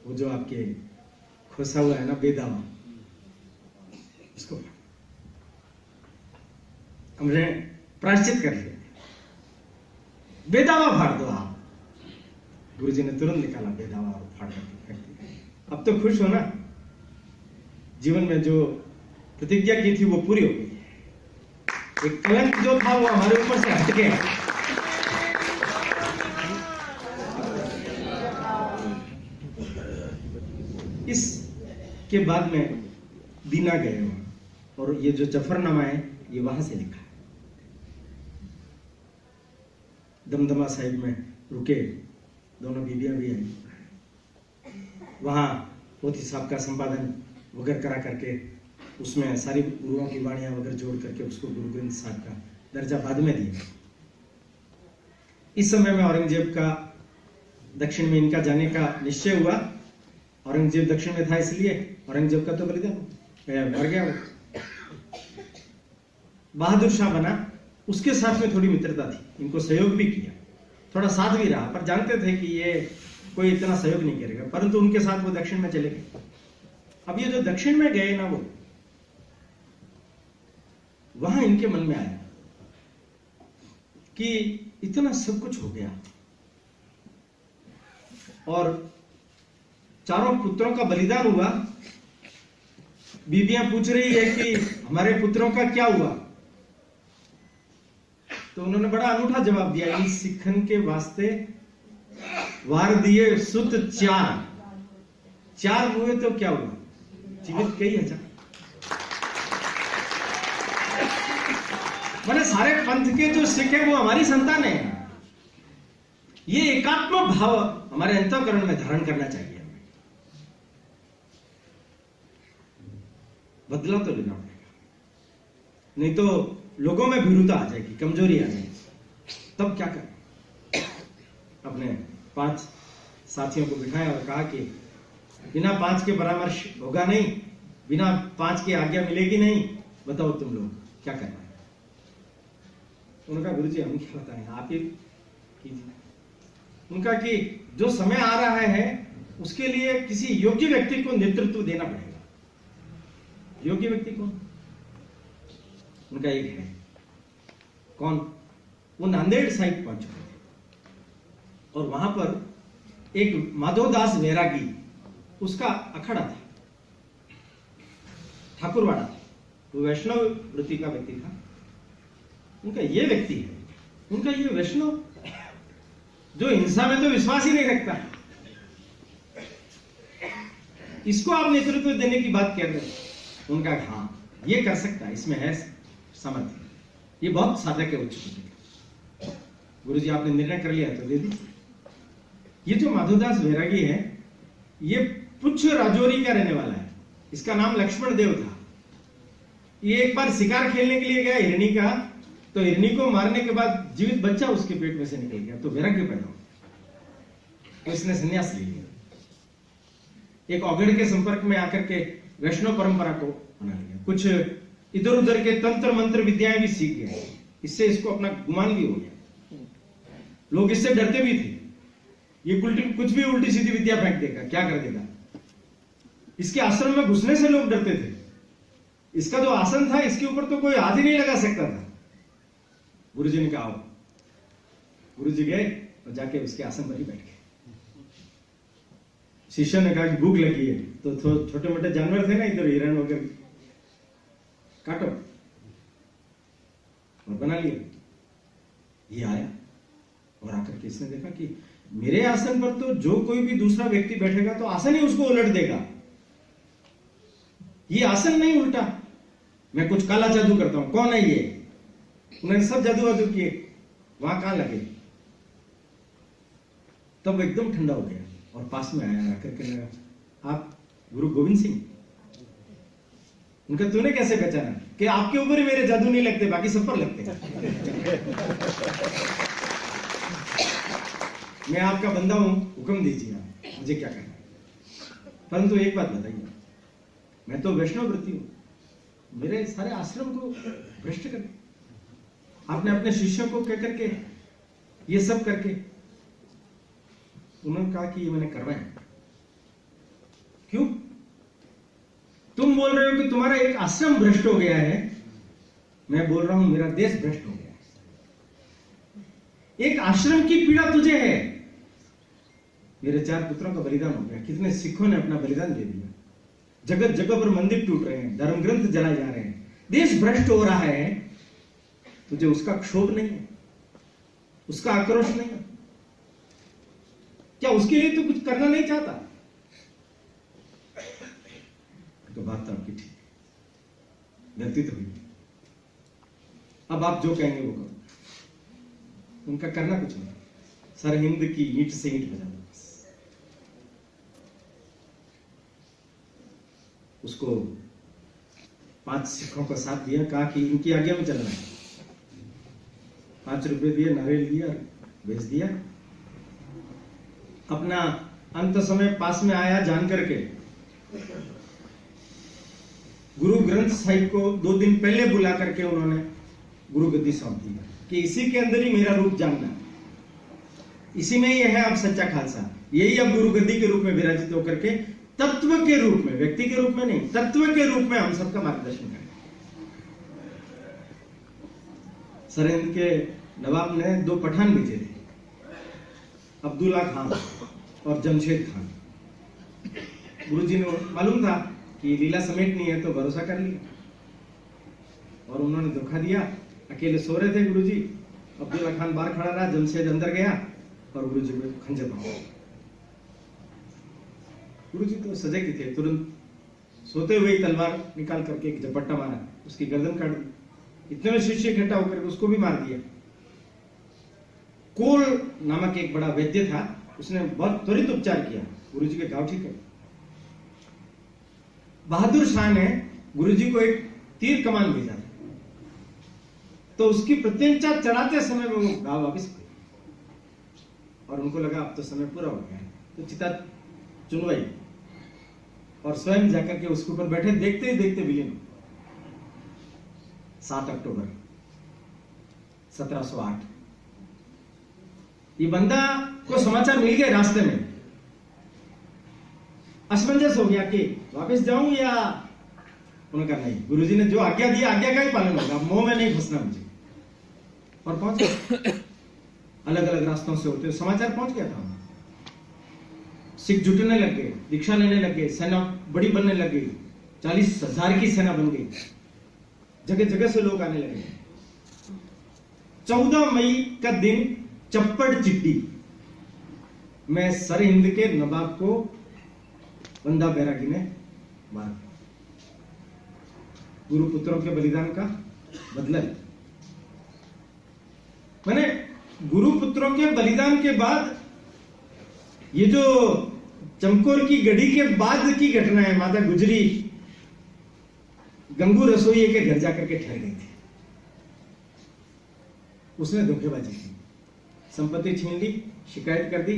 वो जो आपके खोसा हुआ है ना बेदावा, उसको हमने प्रायश्चित कर लिया, बेदावा फाड़ दो आप। गुरुजी ने तुरंत निकाला बेदावा और फाड़ करके फेंक दिया। अब तो खुश हो ना, जीवन में जो प्रतिज्ञा की थी वो पूरी हो गई। एक कलंक जो था वो हमारे ऊपर से हट गया। इसके बाद में दीना गए वहां, और ये जो जफरनामा है ये वहां से लिखा है। दमदमा साहिब में रुके, दोनों बीबियां भी आई। वहां पोथी साहब का संपादन वगैरह करा करके उसमें सारी गुरुओं की वाणियां वगैरह जोड़ करके उसको गुरु ग्रंथ साहब का दर्जा बाद में दिया। इस समय में औरंगजेब का दक्षिण में इनका जाने का निश्चय हुआ। औरंगजेब दक्षिण में था, इसलिए औरंगजेब का तो बलिदान मर गया। बहादुर शाह बना, उसके साथ में थोड़ी मित्रता थी, इनको सहयोग भी किया, थोड़ा साथ भी रहा, पर जानते थे कि ये कोई इतना सहयोग नहीं करेगा, परंतु उनके साथ वो दक्षिण में चले गए। अब ये जो दक्षिण में गए ना, वो वहां इनके मन में आया कि इतना सब कुछ हो गया और चारों पुत्रों का बलिदान हुआ। बीबियां पूछ रही है कि हमारे पुत्रों का क्या हुआ? तो उन्होंने बड़ा अनूठा जवाब दिया, इन सिखन के वास्ते वार दिए सुत चार हुए तो क्या हुआ, जीवित कई हजार। मैंने सारे पंथ के जो सिख है वो हमारी संतान है। ये एकात्म भाव हमारे अंतःकरण में धारण करना चाहिए। बदला तो लेना पड़ेगा, नहीं तो लोगों में भीरुता आ जाएगी, कमजोरी आ जाएगी। तब क्या करें? अपने 5 साथियों को बिठाया और कहा कि बिना 5 के परामर्श होगा नहीं, बिना 5 की आज्ञा मिलेगी नहीं, बताओ तुम लोग क्या करना है। उनका गुरुजी हम क्या बताएं, आप ही कीजिए। उनका कि जो समय आ रहा है उसके लिए किसी योग्य व्यक्ति को नेतृत्व देना पड़ेगा। योग्य व्यक्ति कौन? उनका एक है, कौन? वो नांदेड़ साहिब पहुंच चुके थे और वहां पर एक माधोदास वैरागी, उसका अखाड़ा था, ठाकुरवाड़ा था, वो वैष्णव वृत्ति का व्यक्ति था। उनका ये व्यक्ति है, उनका ये वैष्णव जो हिंसा में तो विश्वास ही नहीं रखता, इसको आप नेतृत्व देने की बात कर रहे हैं। उनका हाँ, ये कर सकता है, इसमें है सामर्थ्य, ये बहुत साधक है उच्च कोटि का। गुरुजी आपने निर्णय कर लिया तो दे दीजिए। ये जो माधोदास वैरागी है, ये पुच्छ राजौरी का रहने वाला है। इसका नाम लक्ष्मण देव था। ये एक बार शिकार खेलने के लिए गया हिरणी का, तो हिरणी को मारने के बाद जीवित बच्चा उसके पेट में से निकल गया, तो वैराग्य पैदा हुआ, तो इसने संन्यास ले लिया। एक औघड़ के संपर्क में आकर के वैष्णव परंपरा को बना लिया। कुछ इधर उधर के तंत्र मंत्र विद्याएं भी सीख गए, इससे इसको अपना गुमान भी हो गया। लोग इससे डरते भी थे, ये कुछ भी उल्टी सीधी विद्या फेंक देगा, क्या कर देगा। इसके आश्रम में घुसने से लोग डरते थे। इसका जो आसन था, इसके ऊपर तो कोई हाथ ही नहीं लगा सकता था। गुरुजी ने कहा, गुरुजी गए और जाके उसके आसन पर ही बैठ गए। शिष्य ने कहा कि भूख लगी है, तो छोटे मोटे जानवर थे ना इधर, हिरण वगैरह, काटो, और बना लिया। ये आया और आकर के इसने देखा कि मेरे आसन पर तो जो कोई भी दूसरा व्यक्ति बैठेगा तो आसन ही उसको उलट देगा, ये आसन नहीं उल्टा, मैं कुछ काला जादू करता हूं। कौन है ये? उन्होंने सब जादू वादू किए, वहां कहां लगे। तब एकदम ठंडा हो गया और पास में आया, आकर के लगा, आप गुरु गोविंद सिंह? उनका तूने कैसे पहचाना? कि आपके ऊपर ही मेरे जादू नहीं लगते, बाकी सब पर लगते हैं। मैं आपका बंदा हूं, हुक्म दीजिए, मुझे क्या करना है। परंतु एक बात बताइए, मैं तो वैष्णव व्रती हूं, मेरे सारे आश्रम को भ्रष्ट करके आपने अपने शिष्यों को कह करके ये सब करके उन्होंने कहा कि ये मैंने करवाया। क्यों? तुम बोल रहे हो कि तुम्हारा एक आश्रम भ्रष्ट हो गया है, मैं बोल रहा हूं मेरा देश भ्रष्ट हो गया है। एक आश्रम की पीड़ा तुझे है, मेरे 4 पुत्रों का बलिदान हो गया, कितने सिखों ने अपना बलिदान दे दिया, जगह जगह पर मंदिर टूट रहे हैं, धर्म ग्रंथ जलाए जा रहे हैं, देश भ्रष्ट हो रहा है, तुझे उसका क्षोभ नहीं है, उसका आक्रोश नहीं है? क्या उसके लिए तो कुछ करना नहीं चाहता? तो बात तो आपकी ठीक है, गलती तो हुई। अब आप जो कहेंगे वो करो, उनका करना कुछ नहीं, सरहिंद की ईंट से ईंट बजा दो। उसको 5 सिखों का साथ दिया, कहा कि इनकी आज्ञा में चलना है, 5 रुपए दिए, नारियल दिया, भेज दिया। अपना अंत समय पास में आया जान करके गुरु ग्रंथ साहिब को 2 दिन पहले बुला करके उन्होंने गुरु गद्दी सौंप दी कि इसी के अंदर ही मेरा रूप जानना, इसी में ही है अब सच्चा खालसा, यही अब गुरु गद्दी के रूप में विराजित होकर के तत्व के रूप में, व्यक्ति के रूप में नहीं, तत्व के रूप में हम सबका मार्गदर्शन करें। सरहिंद के नवाब ने 2 पठान भेजे थे, अब्दुल्ला खान और जमशेद खान। गुरुजी ने मालूम था कि लीला समेटनी है तो भरोसा कर लिया, और उन्होंने धोखा दिया। अकेले सो रहे थे गुरुजी, अब्दुल्ला खान बाहर खड़ा रहा, जमशेद अंदर गया और गुरुजी को खंजर मारा। गुरुजी तो सजग ही थे, तुरंत सोते हुए ही तलवार निकाल करके एक झपट्टा मारा, उसकी गर्दन काट दी। इतने में शिष्य इकट्ठा होकर उसको भी मार दिया। कोल नामक एक बड़ा वैद्य था, उसने बहुत त्वरित उपचार किया, गुरुजी के घाव ठीक है। बहादुर शाह ने गुरुजी को एक तीर कमान भेजा था, तो उसकी प्रत्यंचा चढ़ाते समय में वो घाव वापिस गए, और उनको लगा अब तो समय पूरा हो गया है, तो चिता चुनवाई और स्वयं जाकर के उसके ऊपर बैठे, देखते ही देखते विलीन। 7 अक्टूबर 1708 ये बंदा को समाचार मिल गए, रास्ते में असमंजस हो गया कि वापस जाऊं या, उन्होंने कहा नहीं, गुरुजी ने जो आज्ञा दिया आज्ञा का ही पालन होगा, मोह में नहीं फंसना मुझे। और पहुंच गए, अलग अलग रास्तों से होते समाचार पहुंच गया था। सिख जुटने लग गए, दीक्षा लेने लग गए, सेना बड़ी बनने लग गई, 40,000 की सेना बन गई, जगह जगह से लोग आने लगे। 14 मई का दिन चप्पड़ चिट्टी में सरहिंद के नवाब को बंदा बैरागी ने मारा। गुरु पुत्रों के बलिदान का बदला। मैंने गुरु पुत्रों के बलिदान के बाद, ये जो चमकोर की गढ़ी के बाद की घटना है, माता गुजरी गंगू रसोई के घर जाकर के ठहर गई थी, उसने धोखेबाजी की, संपत्ति छीन ली, शिकायत कर दी,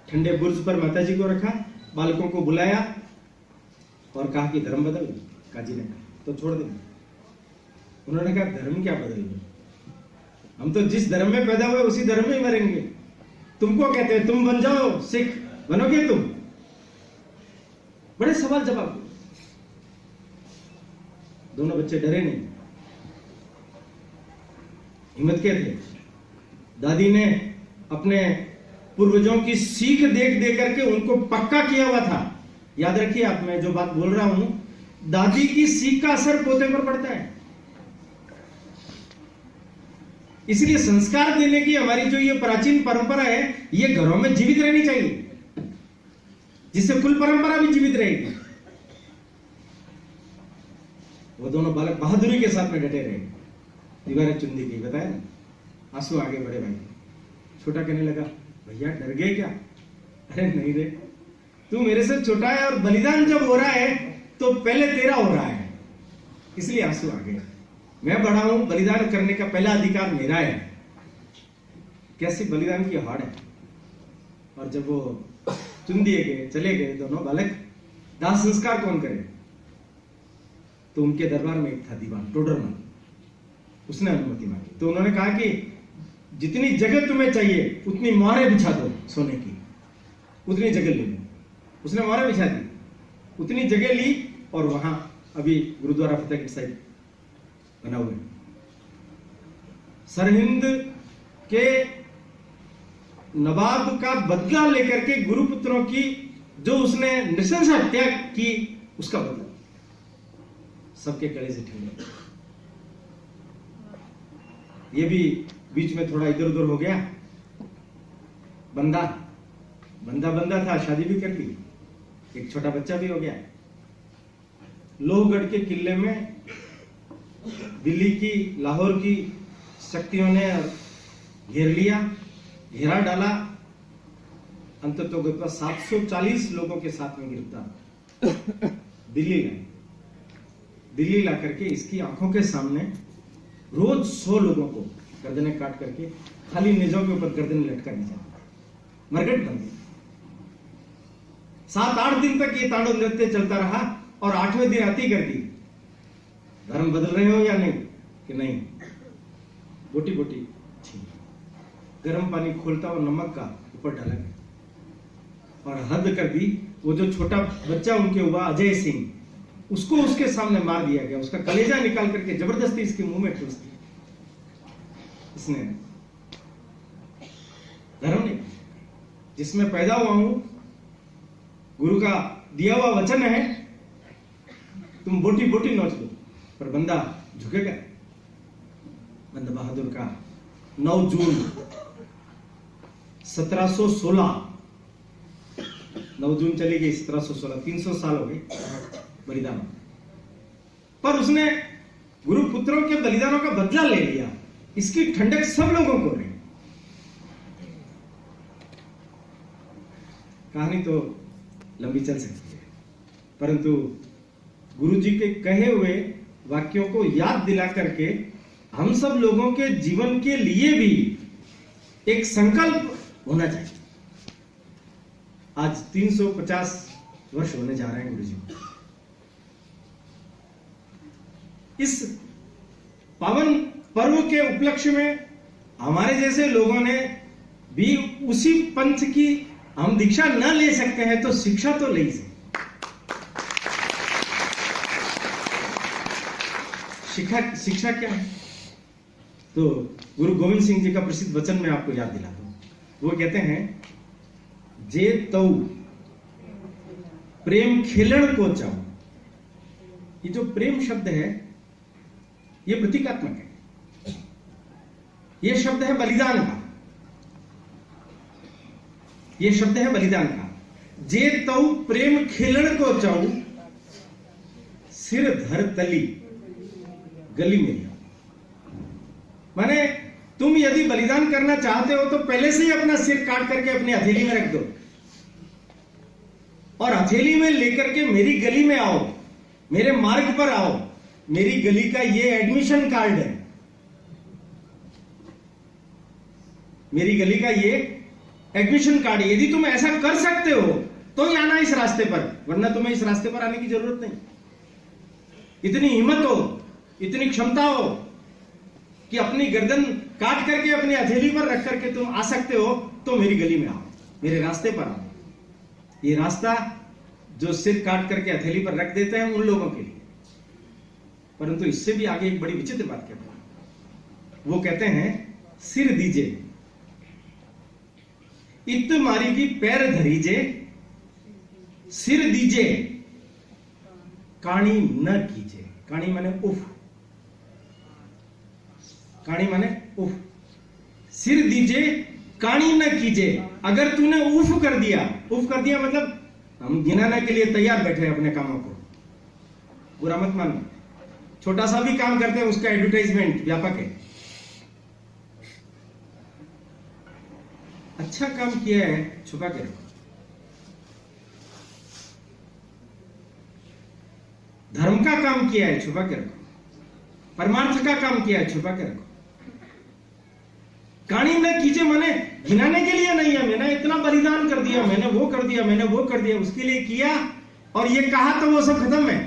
ठंडे बुर्ज पर माताजी को रखा, बालकों को बुलाया और कहा कि धर्म बदल। काजी ने कहा तो छोड़ देंगे। उन्होंने कहा धर्म क्या बदलेंगे, हम तो जिस धर्म में पैदा हुए उसी धर्म में ही मरेंगे। तुमको कहते हैं तुम बन जाओ सिख, बनोगे तुम? बड़े सवाल जवाब। दोनों बच्चे डरे नहीं, हिम्मत के थे। दादी ने अपने पूर्वजों की सीख देख दे करके उनको पक्का किया हुआ था। याद रखिए आप, मैं जो बात बोल रहा हूं, दादी की सीख का असर पोते पर पड़ता है। इसलिए संस्कार देने की हमारी जो ये प्राचीन परंपरा है, ये घरों में जीवित रहनी चाहिए, जिससे कुल परंपरा भी जीवित रहेगी। वो दोनों बालक बहादुरी के साथ में डटे रहे। दीवारें चुंदी की, बताया ना, आंसू आगे बढ़े। भाई छोटा कहने लगा, भैया डर गए क्या? अरे नहीं रे, तू मेरे से छोटा है और बलिदान जब हो रहा है तो पहले तेरा हो रहा है, इसलिए आंसू आ गए। मैं बड़ा हूं, बलिदान करने का पहला अधिकार मेरा है। कैसी बलिदान की हाड़ है। और जब वो चुन दिए गए, चले गए दोनों बालक, दाह संस्कार कौन करे? तो उनके दरबार में एक था दीवान टोडरमल, उसने अनुमति मांगी। तो उन्होंने कहा कि जितनी जगह तुम्हें चाहिए उतनी मोहरें बिछा दो सोने की, उतनी जगह ले लो। उसने मोहरें बिछा दी, उतनी जगह ली, और वहां अभी गुरुद्वारा फतेहगढ़ साहिब बना हुआ है। सरहिंद के नवाब का बदला लेकर के गुरुपुत्रों की जो उसने नृशंस हत्या की, उसका बदला सबके गले से छीन लिया। ये भी बीच में थोड़ा इधर उधर हो गया। बंदा था, शादी भी कर ली, एक छोटा बच्चा भी हो गया। लोहगढ़ के किले में दिल्ली की, लाहौर की शक्तियों ने घेर लिया, घेरा डाला। अंततः 740 लोगों के साथ में गिरफ्तार दिल्ली ला करके इसकी आंखों के सामने रोज 100 लोगों को गर्दनें काट करके खाली नेजों के ऊपर गर्दनें लटका दी जाती, मरगट बन गई। 7-8 दिन तक ये तांडव नृत्य चलता रहा, और 8वें दिन आती कर दी, धर्म बदल रहे हो या नहीं? कि नहीं, बोटी बोटी छीन, गर्म पानी खोलता और नमक का ऊपर डाला गया, और हद कर दी। वो जो छोटा बच्चा उनके हुआ अजय सिंह, उसको उसके सामने मार दिया गया, उसका कलेजा निकाल करके जबरदस्ती इसके मुंह में ठूस दिया। इसने धर्म नहीं, जिसमें पैदा हुआ हूं, गुरु का दिया हुआ वचन है, तुम बोटी बोटी नोच लो, पर बंदा झुकेगा। बंदा बहादुर का 9 जून 1716, 9 जून चली गई 1716, 300 साल हो गए बलिदान। पर उसने गुरु पुत्रों के बलिदानों का बदला ले लिया। इसकी ठंडक सब लोगों को रही। कहानी तो लंबी चल सकती है, परंतु गुरु जी के कहे हुए वाक्यों को याद दिला करके हम सब लोगों के जीवन के लिए भी एक संकल्प होना चाहिए। आज 350 वर्ष होने जा रहे हैं गुरु जी को। इस पावन पर्व के उपलक्ष्य में हमारे जैसे लोगों ने भी उसी पंथ की हम दीक्षा न ले सकते हैं तो शिक्षा तो ले सकते। शिक्षा क्या है? तो गुरु गोविंद सिंह जी का प्रसिद्ध वचन मैं आपको याद दिलाता हूं। वो कहते हैं, जे तऊ प्रेम खेलण को चाहो। ये जो प्रेम शब्द है ये प्रतीकात्मक है। ये शब्द है बलिदान का। ये शब्द है बलिदान का। जे तऊ प्रेम खेलण को चाहो, सिर धर तली गली में। माने तुम यदि बलिदान करना चाहते हो तो पहले से ही अपना सिर काट करके अपनी हथेली में रख दो, और हथेली में लेकर के मेरी गली में आओ, मेरे मार्ग पर आओ। मेरी गली का ये एडमिशन कार्ड है। मेरी गली का ये एडमिशन कार्ड है। यदि तुम ऐसा कर सकते हो तो ही आना इस रास्ते पर, वरना तुम्हें इस रास्ते पर आने की जरूरत नहीं। इतनी हिम्मत हो, इतनी क्षमता हो कि अपनी गर्दन काट करके अपनी हथेली पर रख करके तुम आ सकते हो, तो मेरी गली में आओ, मेरे रास्ते पर आओ। ये रास्ता जो सिर काट करके हथेली पर रख देते हैं उन लोगों के लिए। परंतु इससे भी आगे एक बड़ी विचित्र बात कहते हैं। वो कहते हैं, सिर दीजे इत मारी की पैर धरीजे, सिर दीजे काणी न कीजे। काणी माने उफ, काणी माने उफ। सिर दीजे काणी न कीजे। अगर तूने उफ कर दिया मतलब हम गिनाने के लिए तैयार बैठे हैं अपने कामों को, बुरा मत मानना। छोटा सा भी काम करते हैं उसका एडवर्टाइजमेंट व्यापक है। अच्छा काम किया है छुपा के रखो, धर्म का काम किया है छुपा के रखो, परमार्थ का काम किया है छुपा के रखो। काणी न कीजिए माने गिनाने के लिए नहीं है, मैंने इतना बलिदान कर दिया, मैंने वो कर दिया, मैंने वो कर दिया, उसके लिए किया और ये कहा तो वो सब खत्म है,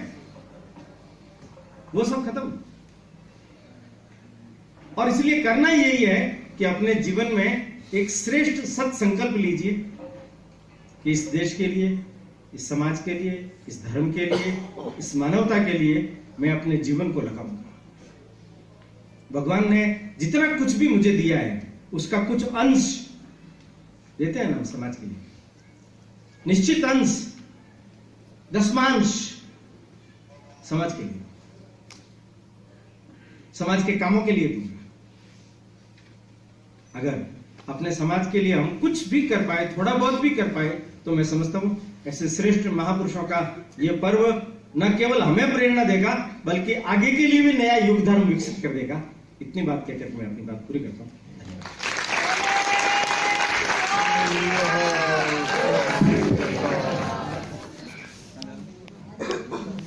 वो सब खत्म। और इसलिए करना यही है कि अपने जीवन में एक श्रेष्ठ सत संकल्प लीजिए कि इस देश के लिए, इस समाज के लिए, इस धर्म के लिए, इस मानवता के लिए मैं अपने जीवन को लगाऊंगा। भगवान ने जितना कुछ भी मुझे दिया है उसका कुछ अंश देते हैं ना समाज के लिए, निश्चित अंश, दशमांश समाज के लिए, समाज के कामों के लिए दूंगा। अगर अपने समाज के लिए हम कुछ भी कर पाए, थोड़ा बहुत भी कर पाए, तो मैं समझता हूं ऐसे श्रेष्ठ महापुरुषों का ये पर्व न केवल हमें प्रेरणा देगा बल्कि आगे के लिए भी नया युग धर्म विकसित कर देगा। इतनी बात कहकर मैं अपनी बात पूरी करता हूं।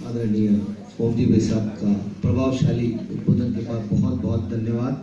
आदरणीय ओम जी भाई साहब का प्रभावशाली उद्बोधन के बाद बहुत बहुत धन्यवाद।